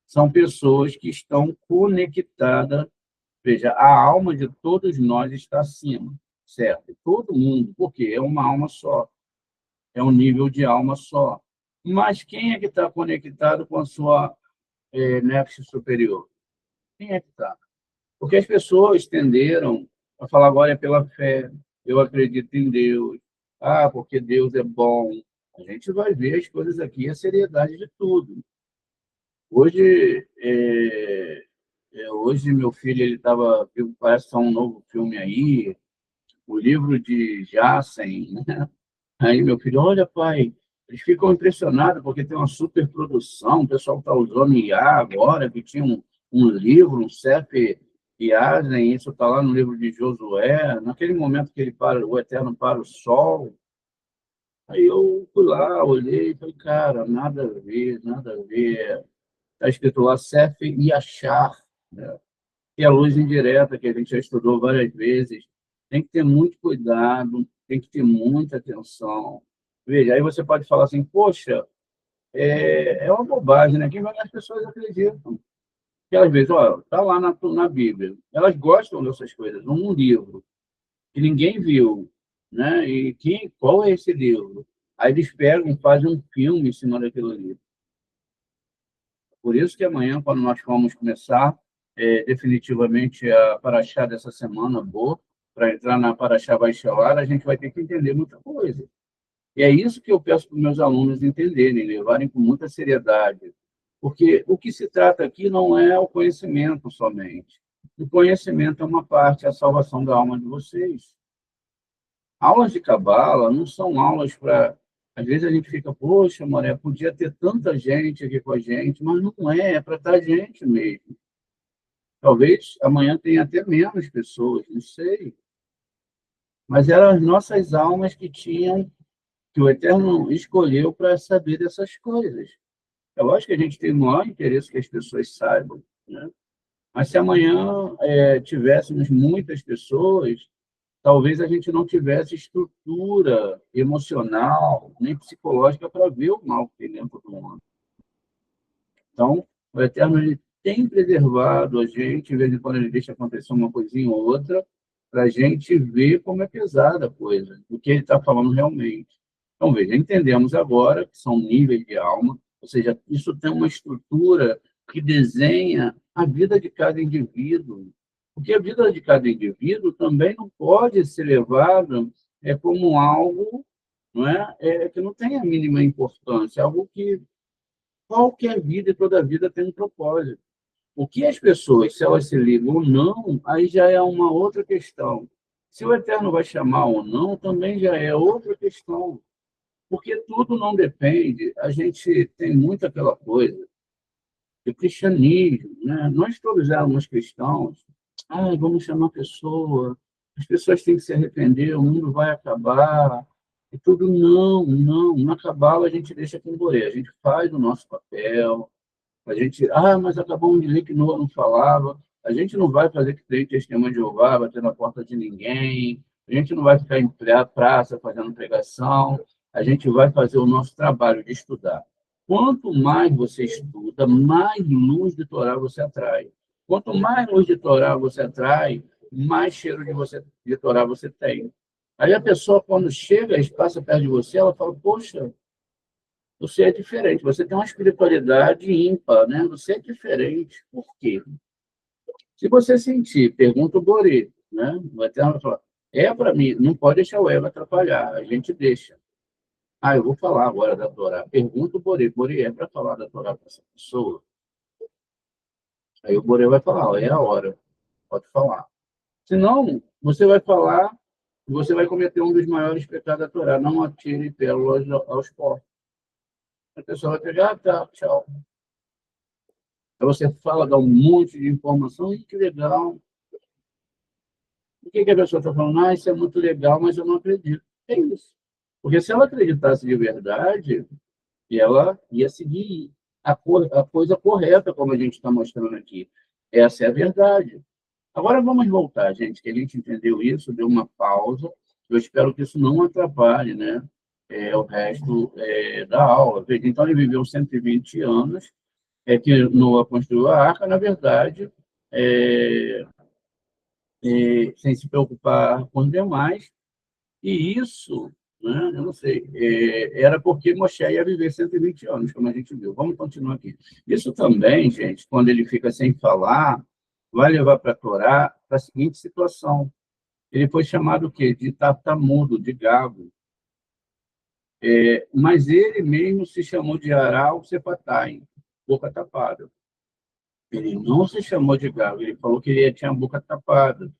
são pessoas que estão conectadas. Veja, a alma de todos nós está acima, certo? Todo mundo, porque é uma alma só, é um nível de alma só. Mas quem é que está conectado com a sua nefesh superior? Quem é que está? Porque as pessoas tenderam a falar agora é pela fé, eu acredito em Deus, porque Deus é bom. A gente vai ver as coisas aqui, a seriedade de tudo. Hoje, hoje meu filho ele estava, parece que tá um novo filme aí, o livro de Jassen, né? Aí meu filho, olha, pai, eles ficam impressionados porque tem uma superprodução, o pessoal está usando IA agora, que tinha um livro, um CEP Jassen, isso está lá no livro de Josué, naquele momento que ele para, o Eterno para o Sol. Aí eu fui lá, olhei e falei, cara, nada a ver, nada a ver. Está escrito lá Cef Yashar, né? Que é a luz indireta, que a gente já estudou várias vezes. Tem que ter muito cuidado, tem que ter muita atenção. Veja, aí você pode falar assim, poxa, é uma bobagem, né? Quem vai as pessoas acreditam. Porque às vezes, ó, está lá na Bíblia. Elas gostam dessas coisas, um livro que ninguém viu, né? E qual é esse livro? Aí eles pegam, fazem um filme em cima daquilo ali. Por isso que amanhã, quando nós vamos começar definitivamente a Paraxá dessa semana, boa, para entrar na Paraxá Baixalar, a gente vai ter que entender muita coisa. E é isso que eu peço para os meus alunos entenderem, levarem com muita seriedade. Porque o que se trata aqui não é o conhecimento somente. O conhecimento é uma parte, é a salvação da alma de vocês. Aulas de cabala não são aulas para. Às vezes a gente fica, poxa, Moré, podia ter tanta gente aqui com a gente, mas não é, é para estar gente mesmo. Talvez amanhã tenha até menos pessoas, não sei. Mas eram as nossas almas que tinham, que o Eterno escolheu para saber dessas coisas. É lógico que a gente tem o maior interesse que as pessoas saibam, né? Mas se amanhã tivéssemos muitas pessoas, talvez a gente não tivesse estrutura emocional nem psicológica para ver o mal que tem dentro do mundo. Então, o Eterno ele tem preservado a gente, de vez em quando ele deixa acontecer uma coisinha ou outra, para a gente ver como é pesada a coisa, do que ele está falando realmente. Então, veja, entendemos agora que são níveis de alma, ou seja, isso tem uma estrutura que desenha a vida de cada indivíduo. Porque a vida de cada indivíduo também não pode ser levada como algo, não que não tem a mínima importância, algo que qualquer vida e toda vida tem um propósito. O que as pessoas, se elas se ligam ou não, aí já é uma outra questão. Se o Eterno vai chamar ou não, também já é outra questão. Porque tudo não depende. A gente tem muito aquela coisa do cristianismo, né? Nós todos éramos cristãos. Ah, vamos chamar a pessoa. As pessoas têm que se arrepender, o mundo vai acabar. E tudo, não, não. Na cabala a gente deixa com o a gente faz o nosso papel, a gente, mas acabamos de ler que Noa não falava. A gente não vai fazer que tem testemunho de Jeová, bater na porta de ninguém. A gente não vai ficar em praça fazendo pregação. A gente vai fazer o nosso trabalho de estudar. Quanto mais você estuda, mais luz de Torá você atrai. Quanto mais luz de Torá você atrai, mais cheiro de Torá você tem. Aí a pessoa, quando chega e passa perto de você, ela fala, poxa, você é diferente, você tem uma espiritualidade ímpar, né? Você é diferente. Por quê? Se você sentir, pergunta o Borê, né? O Eterno vai falar, é para mim, não pode deixar o ego atrapalhar, a gente deixa. Eu vou falar agora da Torá. Pergunta o Borê, Borê, é para falar da Torá para essa pessoa? Aí o Borê vai falar, é a hora, pode falar. Senão, você vai falar, você vai cometer um dos maiores pecados da Torá, não atire pérolas aos porcos. A pessoa vai pegar, tá, tchau. Aí você fala, dá um monte de informação, e que legal. O que a pessoa está falando? Isso é muito legal, mas eu não acredito. É isso. Porque se ela acreditasse de verdade, ela ia seguir a coisa correta, como a gente está mostrando aqui. Essa é a verdade. Agora vamos voltar, gente, que a gente entendeu isso, deu uma pausa. Eu espero que isso não atrapalhe, né? O resto da aula. Então, ele viveu 120 anos, que Noa construiu a arca, na verdade, sem se preocupar com os demais, e isso, né, eu não sei, era porque Moshe ia viver 120 anos, como a gente viu. Vamos continuar aqui. Isso também, gente, quando ele fica sem falar, vai levar para a Torá para a seguinte situação. Ele foi chamado o quê? De tartamudo, de gago. Mas ele mesmo se chamou de Aral Sepatai, boca tapada. Ele não se chamou de Gago, ele falou que ele tinha a boca tapada.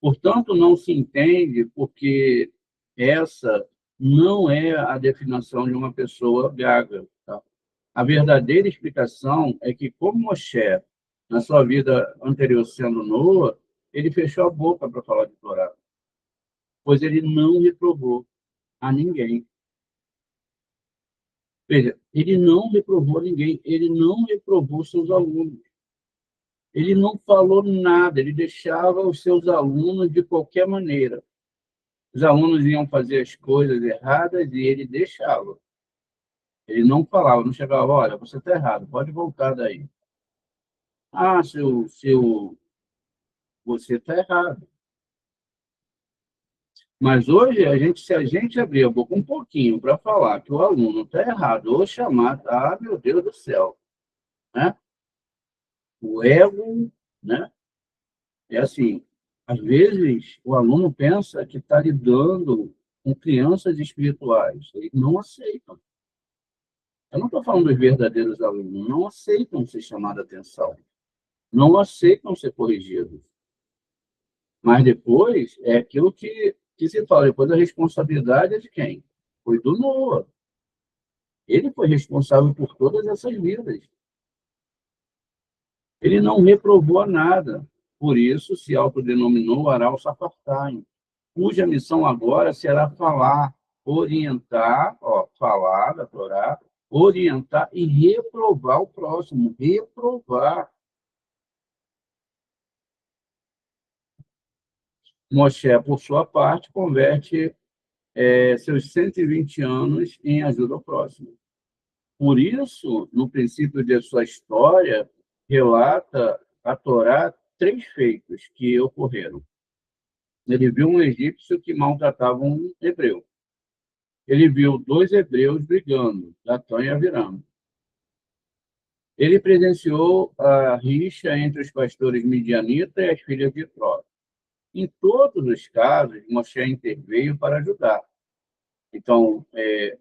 Portanto, não se entende porque essa não é a definição de uma pessoa gaga. Tá? A verdadeira explicação é que, como Moshe, na sua vida anterior sendo Noa, ele fechou a boca para falar de Torá, pois ele não reprovou a ninguém. Veja, ele não reprovou ninguém, ele não reprovou seus alunos. Ele não falou nada, ele deixava os seus alunos de qualquer maneira. Os alunos iam fazer as coisas erradas e ele deixava. Ele não falava, não chegava, olha, você está errado, pode voltar daí. Ah, você está errado. Mas hoje, se a gente abrir a boca um pouquinho para falar que o aluno está errado, ou chamar, meu Deus do céu, né? O ego, né? É assim, às vezes o aluno pensa que está lidando com crianças espirituais, eles não aceitam. Eu não estou falando dos verdadeiros alunos, não aceitam ser chamados a atenção, não aceitam ser corrigidos. Mas depois é aquilo que se fala, depois a responsabilidade é de quem? Foi do Noah. Ele foi responsável por todas essas vidas. Ele não reprovou a nada. Por isso se autodenominou Aral Safartain, cuja missão agora será falar, orientar, falar da Torá, orientar e reprovar o próximo, reprovar. Moshe, por sua parte, converte seus 120 anos em ajuda ao próximo. Por isso, no princípio de sua história, relata a Torá 3 feitos que ocorreram. Ele viu um egípcio que maltratava um hebreu. Ele viu 2 hebreus brigando, Datã e Abiram. Ele presenciou a rixa entre os pastores midianitas e as filhas de Tró. Em todos os casos, Moshe interveio para ajudar. Então,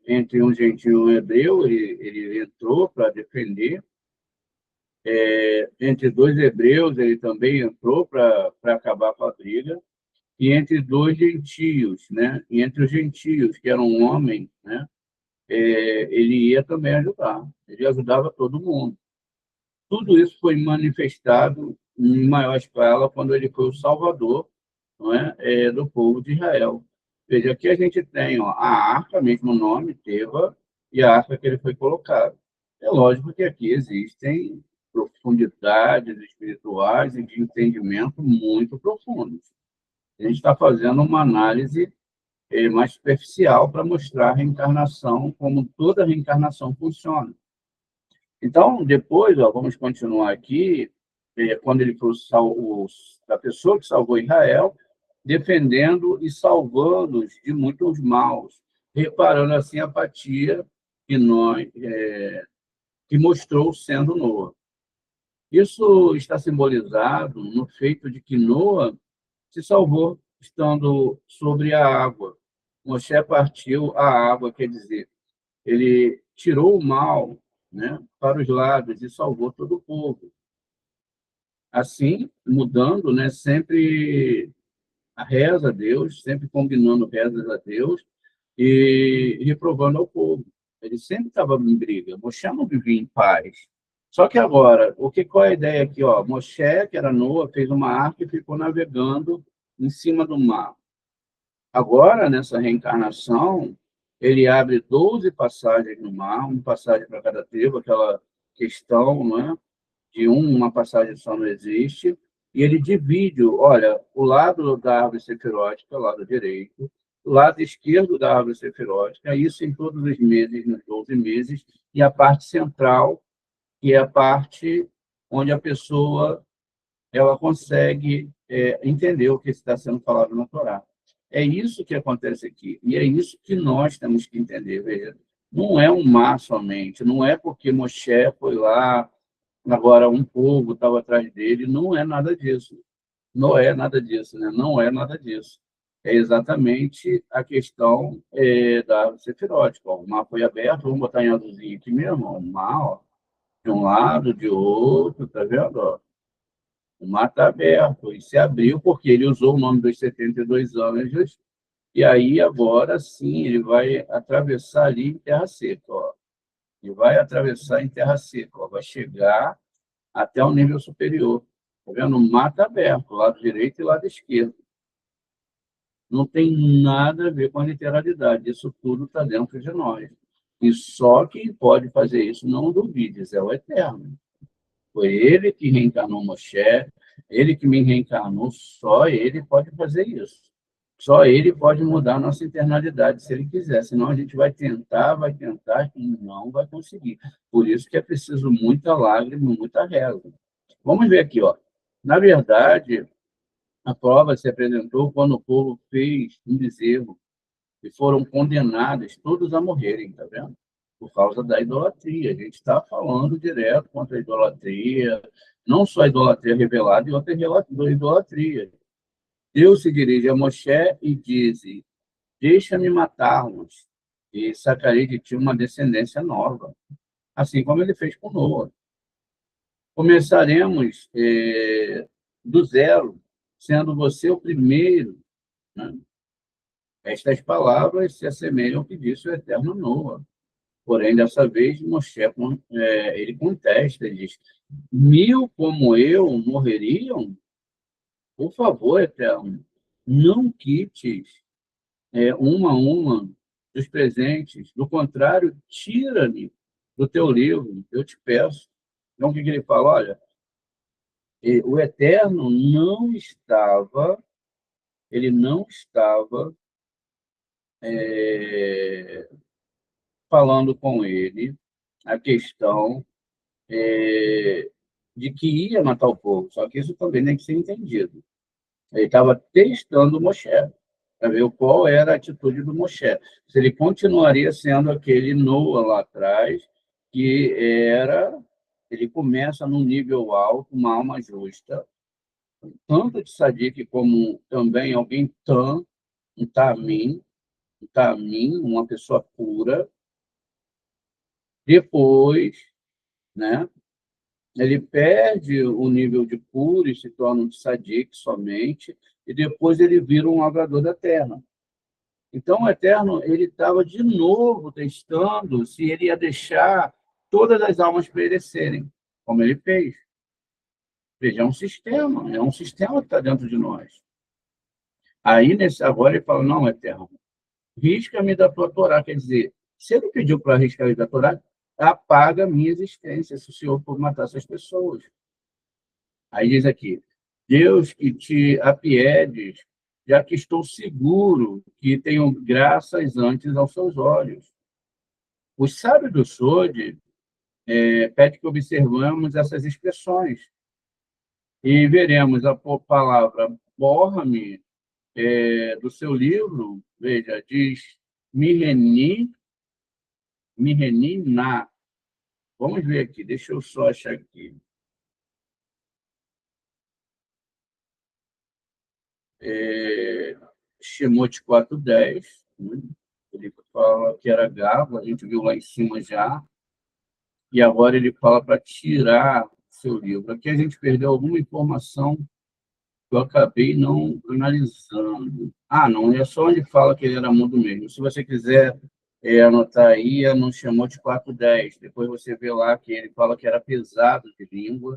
entre um gentio e um hebreu, ele entrou para defender. Entre 2 hebreus, ele também entrou para acabar com a briga. E entre 2 gentios, né? E entre os gentios, que eram homens, né? Ele ia também ajudar. Ele ajudava todo mundo. Tudo isso foi manifestado em maior escala quando ele foi o salvador, não é? Do povo de Israel. Veja, aqui a gente tem a arca, mesmo nome, Teva, e a arca que ele foi colocado. É lógico que aqui existem profundidades espirituais e de entendimento muito profundos. A gente está fazendo uma análise mais superficial para mostrar a reencarnação, como toda reencarnação funciona. Então, depois, vamos continuar aqui, quando ele foi a pessoa que salvou Israel, defendendo e salvando-os de muitos maus, reparando assim a apatia que mostrou sendo Noa. Isso está simbolizado no feito de que Noa se salvou estando sobre a água. Moshe partiu a água, quer dizer, ele tirou o mal, né, para os lados e salvou todo o povo. Assim, mudando, né, sempre a reza a Deus, sempre combinando rezas a Deus e reprovando ao povo. Ele sempre estava em briga. Moshe não vivia em paz. Só que agora, qual é a ideia aqui? Moshe, que era Noa, fez uma arca e ficou navegando em cima do mar. Agora, nessa reencarnação, ele abre 12 passagens no mar, uma passagem para cada tribo, aquela questão, né, de uma passagem só não existe, e ele divide, olha, o lado da árvore sefirótica, o lado direito, o lado esquerdo da árvore sefirótica, isso em todos os meses, nos 12 meses, e a parte central, que é a parte onde a pessoa ela consegue entender o que está sendo falado na Torá. É isso que acontece aqui, e é isso que nós temos que entender, veja. Não é um mar somente, não é porque Moshe foi lá, agora um povo estava atrás dele, não é nada disso. Não é nada disso, né? Não é nada disso. é exatamente a questão da árvore sefirótica. Ó, o mar foi aberto, vamos botar em azulzinho aqui mesmo, ó, o mar, ó, de um lado, de outro, tá vendo? Ó? O mar está aberto, e se abriu porque ele usou o nome dos 72 anjos, e aí agora sim ele vai atravessar ali em terra seca, ó. E vai atravessar em terra seca, ó. Vai chegar até o nível superior. Tá vendo? O mar está aberto, lado direito e lado esquerdo. Não tem nada a ver com a literalidade, isso tudo está dentro de nós. E só quem pode fazer isso, não duvides, é o Eterno. Foi ele que reencarnou Moshe, ele que me reencarnou, só ele pode fazer isso. Só ele pode mudar a nossa internalidade, se ele quiser. Senão a gente vai tentar e não vai conseguir. Por isso que é preciso muita lágrima, muita reza. Vamos ver aqui, ó. Na verdade, a prova se apresentou quando o povo fez um bezerro e foram condenados todos a morrerem, tá vendo? Por causa da idolatria. A gente está falando direto contra a idolatria, não só a idolatria revelada e outra idolatria. Deus se dirige a Moshe e diz: deixa-me matar-los e sacarei de ti uma descendência nova, assim como ele fez com Noa. Começaremos do zero, sendo você o primeiro, né? Estas palavras se assemelham ao que disse o eterno Noa. Porém, dessa vez, Moshe, ele contesta, ele diz, 1000 como eu morreriam? Por favor, eterno, não quites uma a uma dos presentes. Do contrário, tira-me do teu livro, eu te peço. Então, o que ele fala? Olha, o eterno ele não estava é, falando com ele a questão de que ia matar o povo. Só que isso também tem que ser entendido. Ele estava testando o Moshe, para ver qual era a atitude do Moshe. Se ele continuaria sendo aquele Noa lá atrás, que era. Ele começa num nível alto, uma alma justa, tanto de Sadiq como também alguém um tamim, uma pessoa pura. Depois, né, ele perde o nível de puro e se torna um tzadik somente, e depois ele vira um lavrador da terra. Então, o Eterno, ele estava de novo testando se ele ia deixar todas as almas perecerem, como ele fez. Veja, é um sistema que está dentro de nós. Aí, agora, ele fala, não, Eterno, risca-me da tua Torá. Quer dizer, se ele pediu para riscar da Torá, apaga a minha existência, se o Senhor for matar essas pessoas. Aí diz aqui, Deus que te apiedes, já que estou seguro que tenho graças antes aos seus olhos. O sábio do Sode pede que observamos essas expressões e veremos a palavra borra-me do seu livro, veja, diz mireni, mireni na. Vamos ver aqui, deixa eu só achar aqui. Shemot 4:10, né? Ele fala que era gavo, a gente viu lá em cima já, e agora ele fala para tirar seu livro. Aqui a gente perdeu alguma informação que eu acabei não analisando. Ah, não, é só onde fala que ele era mudo mesmo. Se você quiser anotar aí, é no Shemot 4:10. Depois você vê lá que ele fala que era pesado de língua,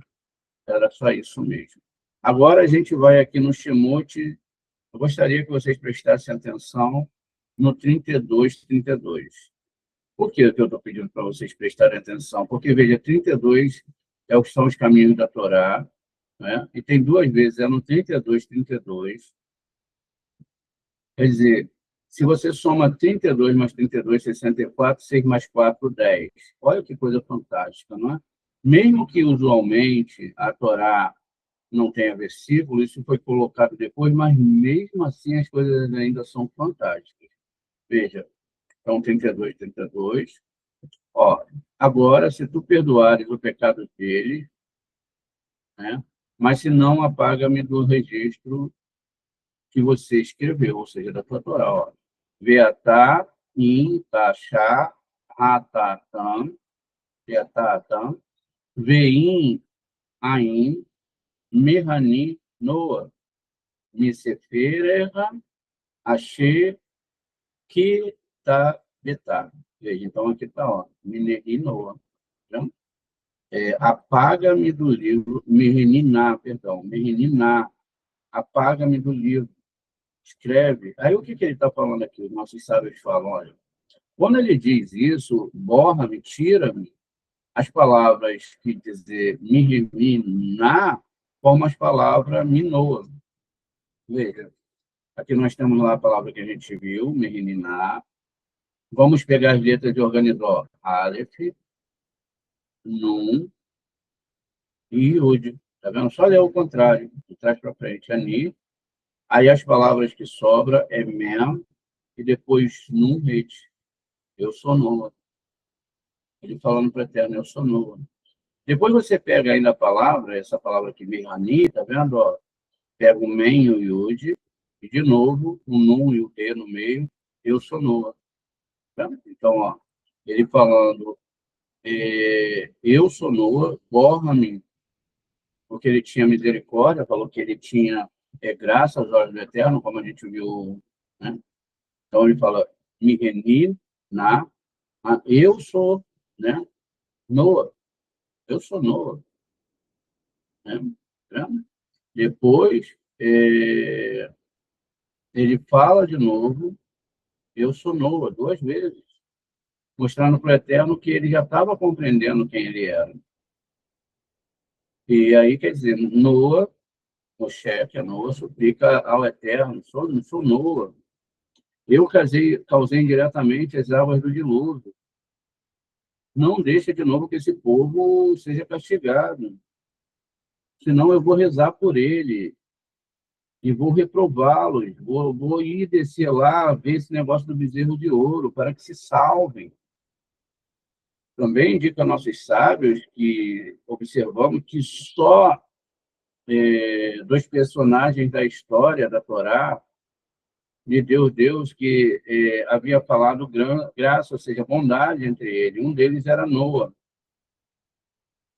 era só isso mesmo. Agora a gente vai aqui no Shemot. Eu gostaria que vocês prestassem atenção no 32. Por que eu estou pedindo para vocês prestarem atenção? Porque, veja, 32 são os caminhos da Torá, né? E tem duas vezes, é no 32. Quer dizer, se você soma 32 mais 32, 64, 6 mais 4, 10. Olha que coisa fantástica, não é? Mesmo que usualmente a Torá não tenha versículo, isso foi colocado depois, mas mesmo assim as coisas ainda são fantásticas. Veja, então 32. Ó, agora, se tu perdoares o pecado dele, né? Mas se não, apaga-me do registro que você escreveu, ou seja, da tua Torá. Ó. Veatá, in, tachá, hatatam, veatatam, veim, ain, mehani, noa, misefererra, achê, que tá betá. Veja, então aqui está, ó, Minehi Noa. Então, apaga-me do livro, Meheniná, perdão, Meheniná, apaga-me do livro, escreve. Aí o que ele está falando aqui? Os nossos sábios falam, olha, quando ele diz isso, borra-me, tira-me, as palavras que dizer Meheniná formam as palavras Minoa. Veja, aqui nós temos lá a palavra que a gente viu, Meheniná. Vamos pegar as letras de organizó. Aleph, Nun e Yud. Tá vendo? Só ler o contrário, de trás para frente. Ani. Aí as palavras que sobram é Mem e depois Nun, Het. Eu sou Noa. Ele falando para o Eterno, eu sou Noa. Depois você pega ainda a palavra, essa palavra aqui, Mehani, tá vendo? Ó, pega o Men e o Yud, e de novo, o Nun e o He no meio, eu sou Noa. Tá? Então, ó, ele falando, eu sou Noa, borra-me, porque ele tinha misericórdia, falou que ele tinha graça aos olhos do Eterno, como a gente viu, né? Então ele fala, Miheni, na, eu sou, né? Noa, eu sou Noa, né? Depois, ele fala de novo, eu sou Noa, duas vezes, mostrando para o Eterno que ele já estava compreendendo quem ele era. E aí, quer dizer, Noa, Moshe, que é Noa, suplica ao Eterno, sou Noa. Eu causei indiretamente as águas do dilúvio. Não deixa de novo que esse povo seja castigado. Senão eu vou rezar por ele e vou reprová-los. Vou ir descer lá, ver esse negócio do bezerro de ouro, para que se salvem. Também indica a nossos sábios que observamos que só dois personagens da história da Torá de Deus que havia falado graça, ou seja, bondade entre eles. Um deles era Noa,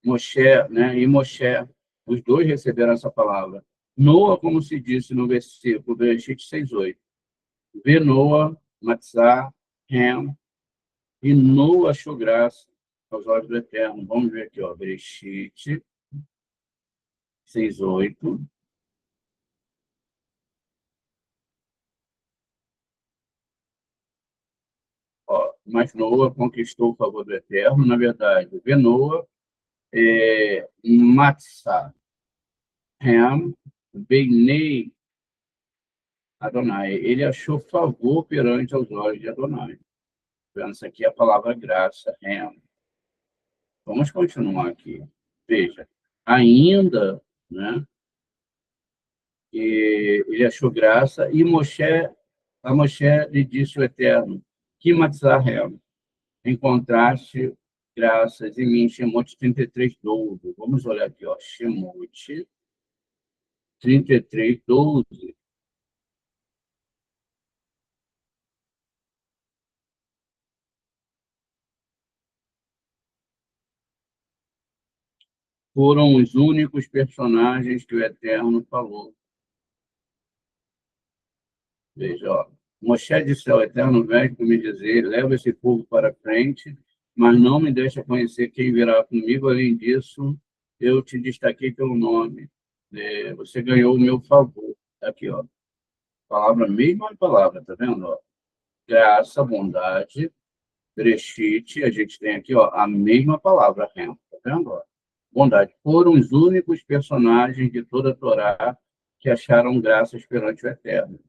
Moshe, né? E Moshe. Os dois receberam essa palavra. Noa, como se disse no versículo Bereshit 6:8. Vê Noa, Matzah, Ham, e Noa achou graça aos olhos do Eterno. Vamos ver aqui, ó, Bereshit 6:8. Ó, mas Noa conquistou o favor do Eterno, na verdade. Vê Noa, Matzah, Ham, Beinei, Adonai. Ele achou favor perante os olhos de Adonai. Essa aqui é a palavra graça, Ham. Vamos continuar aqui. Veja, ainda, né, ele achou graça e a Moshe lhe disse o Eterno, que Matzah Ham, encontraste graças em mim, Shemote 33:12. Vamos olhar aqui, ó, Shemote 33:12. Foram os únicos personagens que o Eterno falou. Veja, ó, Moshe disse ao Eterno, vem me dizer, leva esse povo para frente, mas não me deixa conhecer quem virá comigo. Além disso, eu te destaquei pelo nome. Você ganhou o meu favor. Aqui, ó, palavra, mesma palavra, tá vendo? Ó? Graça, bondade, Bereshit, a gente tem aqui, ó, a mesma palavra, tá vendo? Ó? Bondade. Foram os únicos personagens de toda a Torá que acharam graças perante o Eterno.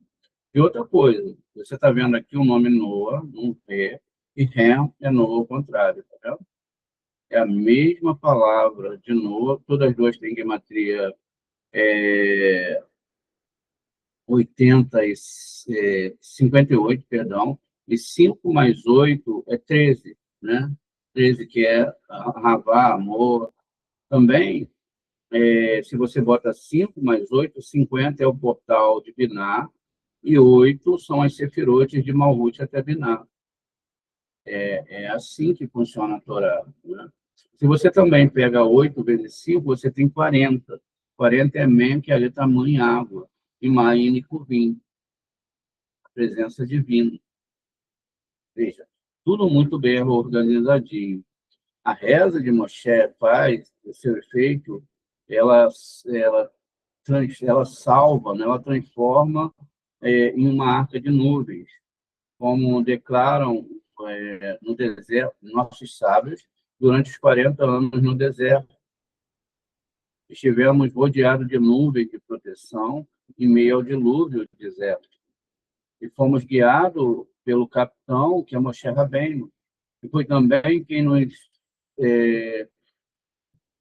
E outra coisa, você está vendo aqui o nome Noa, um P, e Ham é Noa ao contrário, tá vendo? É a mesma palavra de Noa, todas as duas têm gematria 58, perdão, e 5 mais 8 é 13, né? 13 que é Ravá, amor. Também, se você bota 5 mais 8, 50 é o portal de Biná, e 8 são as sefirotes de Malhut até Binah. É assim que funciona a Torá, né? Se você também pega 8 vezes 5, você tem 40. 40 é Mem, que é a letra mãe água, e Maim e Kuvim, a presença divina. Veja, tudo muito bem organizadinho. A reza de Moshe faz o seu efeito, ela, ela, ela salva, né? Ela transforma em uma arca de nuvens, como declaram no deserto nossos sábios durante os 40 anos no deserto. Estivemos rodeados de nuvens de proteção em meio ao dilúvio do deserto. E fomos guiados pelo capitão, que é Moshe Rabbeinu. E foi também quem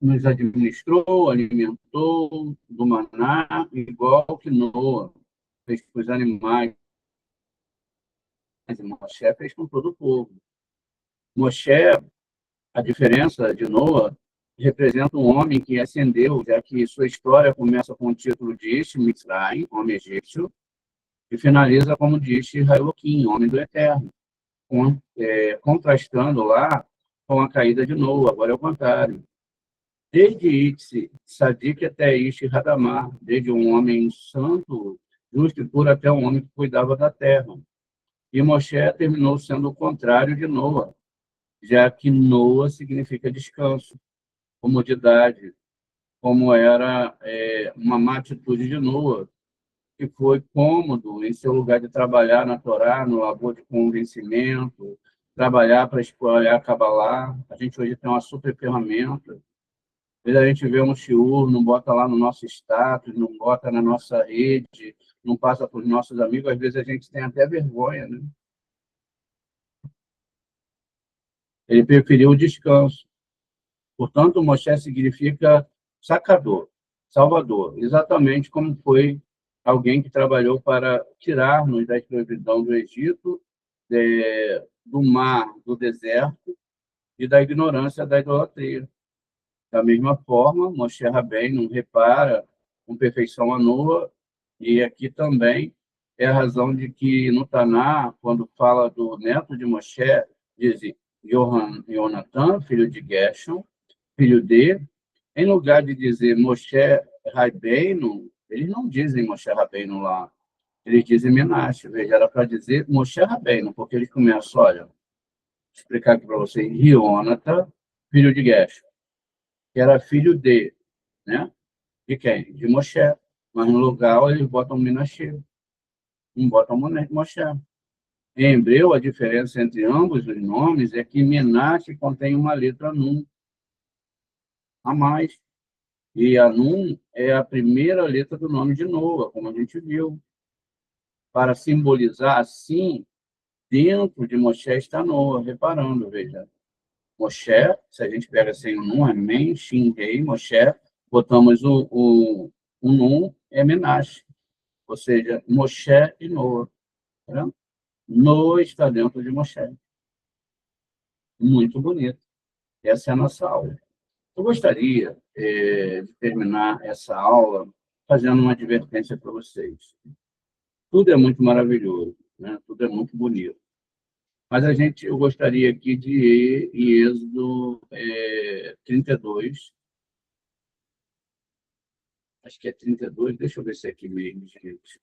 nos administrou, alimentou do maná, igual que Noa fez com os animais. E Moshe fez com todo o povo. Moshe, a diferença de Noa, representa um homem que ascendeu, já que sua história começa com o título de Ish Mitzrayim, homem egípcio, e finaliza como diz Hailoquim, homem do Eterno, contrastando lá com a caída de Noa. Agora é o contrário. Desde Itzi, Sadik até Ish Hadamar, desde um homem santo, justo e puro, até um homem que cuidava da terra. E Moshe terminou sendo o contrário de Noa, já que Noa significa descanso, comodidade, como era uma má atitude de Noa, que foi cômodo em seu lugar de trabalhar na Torá, no labor de convencimento, trabalhar para espalhar a Kabbalah. A gente hoje tem uma super ferramenta. Às vezes a gente vê um shiur, não bota lá no nosso status, não bota na nossa rede, não passa para os nossos amigos. Às vezes a gente tem até vergonha, né? Ele preferiu o descanso. Portanto, Moshe significa sacador, salvador, exatamente como foi alguém que trabalhou para tirar-nos da escravidão do Egito, do mar, do deserto e da ignorância da idolatria. Da mesma forma, Moshe Rabbeinu repara com perfeição a Noa, e aqui também é a razão de que no Taná, quando fala do neto de Moshe, diz Jonathan, filho de Gershon, filho de, em lugar de dizer Moshe Rabbeinu, eles não dizem Moshe Rabbeinu lá, eles dizem Menashe. Veja, era para dizer Moshe Rabbeinu, porque eles começam, olha, vou explicar aqui para vocês, Jonathan, filho de Gershon, que era filho de, né? De quem? De Moshe. Mas no lugar eles botam Menashe, não botam Moshe. Em hebreu, a diferença entre ambos os nomes é que Menashe contém uma letra Nun a mais. E a Nun é a primeira letra do nome de Noa, como a gente viu. Para simbolizar assim, dentro de Moshe está Noa, reparando, veja. Moshe, se a gente pega sem o Nun, é Men, Shin, Rei, Moshe, botamos o Nun, é Menashe. Ou seja, Moshe e Noa. Tá? Noa está dentro de Moshe. Muito bonito. Essa é a nossa aula. Eu gostaria de terminar essa aula fazendo uma advertência para vocês. Tudo é muito maravilhoso, né? Tudo é muito bonito. Mas eu gostaria aqui de ir em Êxodo 32. Acho que é 32. Deixa eu ver se é aqui mesmo, gente.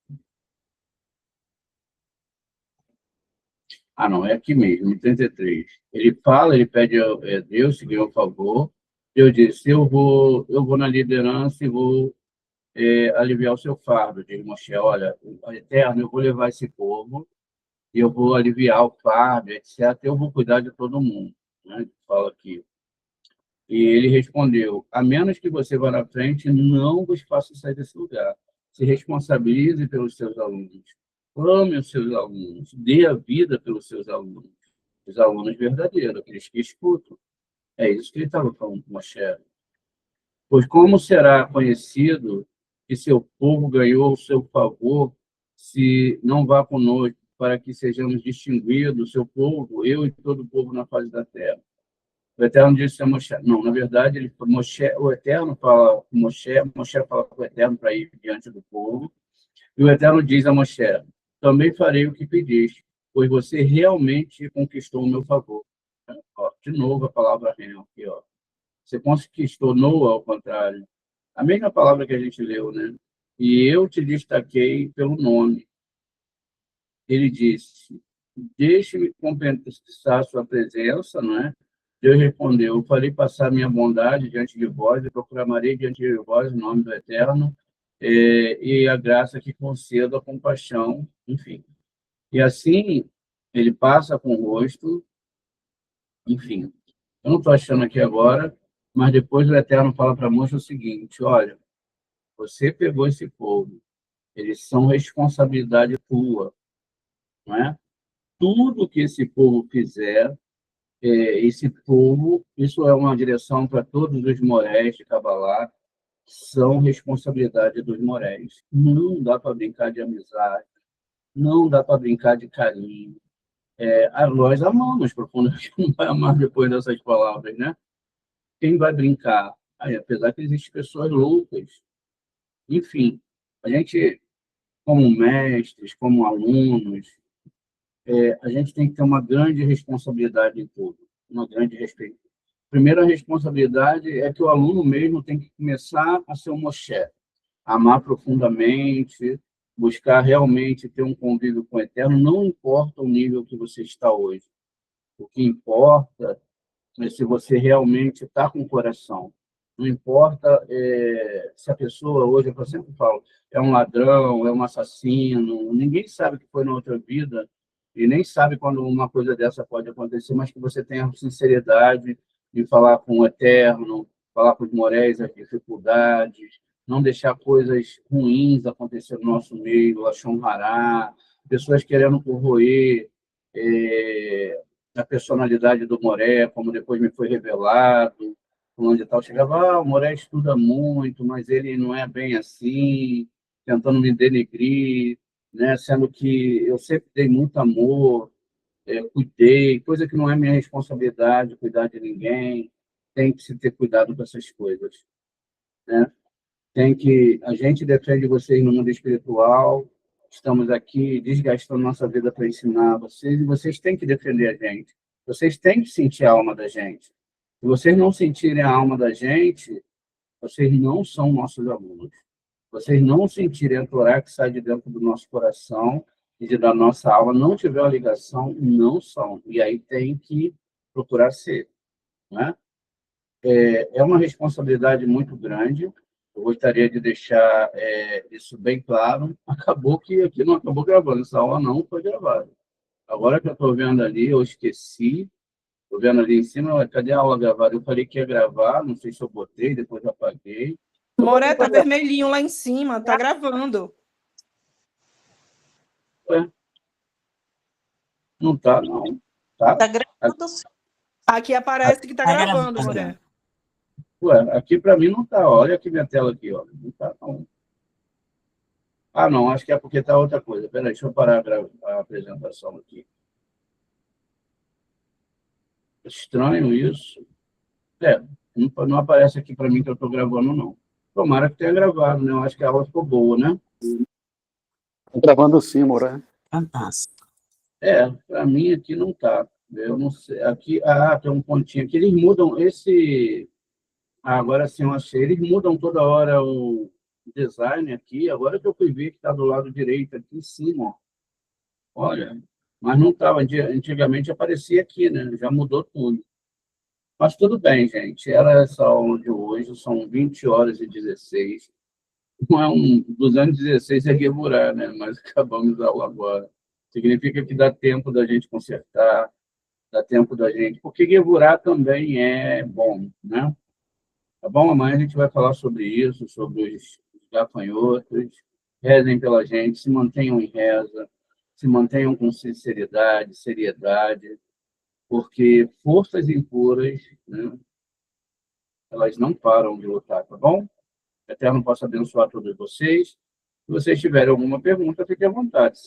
Ah, não, é aqui mesmo, em 33. Ele pede a Deus, se ganhou um favor. Deus disse, eu vou na liderança e vou aliviar o seu fardo. Diz Moshe, olha, Eterno, eu vou levar esse povo e eu vou aliviar o fardo, etc. Eu vou cuidar de todo mundo. Né? Fala aqui. E ele respondeu, a menos que você vá na frente, não vos faça sair desse lugar. Se responsabilize pelos seus alunos. Ame os seus alunos. Dê a vida pelos seus alunos. Os alunos verdadeiros, aqueles que escutam. É isso que ele estava falando com Moshe. Pois como será conhecido que seu povo ganhou o seu favor, se não vá conosco, para que sejamos distinguidos, seu povo, eu e todo o povo na face da terra? O Eterno disse a Moshe, não, na verdade, o Eterno fala com Moshe, Moshe fala com o Eterno para ir diante do povo, e o Eterno diz a Moshe, também farei o que pediste, pois você realmente conquistou o meu favor. Ó, de novo a palavra real aqui, ó. Você conquistou no ao contrário. A mesma palavra que a gente leu, né? E eu te destaquei pelo nome. Ele disse, deixe-me compensar a sua presença, não é? Deus respondeu, eu farei passar minha bondade diante de vós e proclamarei diante de vós o nome do Eterno e a graça que conceda a compaixão, enfim. E assim, ele passa com o rosto, enfim. Eu não estou achando aqui agora, mas depois o Eterno fala para Moisés o seguinte, olha, você pegou esse povo, eles são responsabilidade tua, não é? Tudo que esse povo fizer, esse povo, isso é uma direção para todos os moréis de Cabalá, são responsabilidade dos moréis. Não dá para brincar de amizade, não dá para brincar de carinho. Nós amamos profundamente, não vai amar depois dessas palavras, né? Quem vai brincar? Aí, apesar que existem pessoas loucas. Enfim, a gente, como mestres, como alunos, a gente tem que ter uma grande responsabilidade em tudo, uma grande respeito. Primeira responsabilidade é que o aluno mesmo tem que começar a ser um Moshe, amar profundamente, buscar realmente ter um convívio com o Eterno, não importa o nível que você está hoje. O que importa é se você realmente está com o coração. Não importa se a pessoa, hoje eu sempre falo, é um ladrão, é um assassino, ninguém sabe o que foi na outra vida e nem sabe quando uma coisa dessa pode acontecer, mas que você tenha sinceridade de falar com o Eterno, falar com os moréis as dificuldades, não deixar coisas ruins acontecer no nosso meio, Lashon Hará, pessoas querendo corroer a personalidade do Moré, como depois me foi revelado, onde tal chegava, o Moré estuda muito, mas ele não é bem assim, tentando me denegrir, né? Sendo que eu sempre dei muito amor, cuidei, coisa que não é minha responsabilidade, cuidar de ninguém, tem que se ter cuidado com essas coisas, né? A gente defende vocês no mundo espiritual, estamos aqui desgastando nossa vida para ensinar vocês, e vocês têm que defender a gente. Vocês têm que sentir a alma da gente. Se vocês não sentirem a alma da gente, vocês não são nossos alunos. Vocês não sentirem a Torá que sai de dentro do nosso coração e da nossa alma, não tiver uma ligação, não são. E aí tem que procurar ser, né? É uma responsabilidade muito grande. Eu gostaria de deixar isso bem claro. Acabou que aqui não acabou gravando, essa aula não foi gravada. Agora que eu estou vendo ali, eu esqueci. Estou vendo ali em cima, cadê a aula gravada? Eu falei que ia gravar, não sei se eu botei, depois eu apaguei. Moré, tá vermelhinho lá em cima, tá gravando. Ué, não tá, não. Tá? Tá gravando, sim. Aqui aparece que tá gravando, Moré. Ué, aqui para mim não tá. Olha aqui minha tela aqui, ó. Não tá, não. Ah, não, acho que é porque tá outra coisa. Peraí, deixa eu parar a apresentação aqui. Estranho isso. Não aparece aqui para mim que eu estou gravando, não. Tomara que tenha gravado, né? Eu acho que a aula ficou boa, né? Tá gravando sim, Moré. Fantástico. Para mim aqui não tá. Eu não sei. Aqui, tem um pontinho aqui. Eles mudam esse. Agora sim, eu achei. Eles mudam toda hora o design aqui. Agora que eu fui ver que está do lado direito, aqui em cima. Ó. Olha, mas não estava. Antigamente aparecia aqui, né? Já mudou tudo. Mas tudo bem, gente. Era essa aula de hoje. São 20h16. Não é 216 é Geburá, né? Mas acabamos a aula agora. Significa que dá tempo da gente consertar, dá tempo da gente... Porque Geburá também é bom, né? Tá bom? Amanhã a gente vai falar sobre isso, sobre os gafanhotos. Rezem pela gente, se mantenham em reza, se mantenham com sinceridade, seriedade, porque forças impuras, né, elas não param de lutar, tá bom? O Eterno possa abençoar todos vocês. Se vocês tiverem alguma pergunta, fiquem à vontade.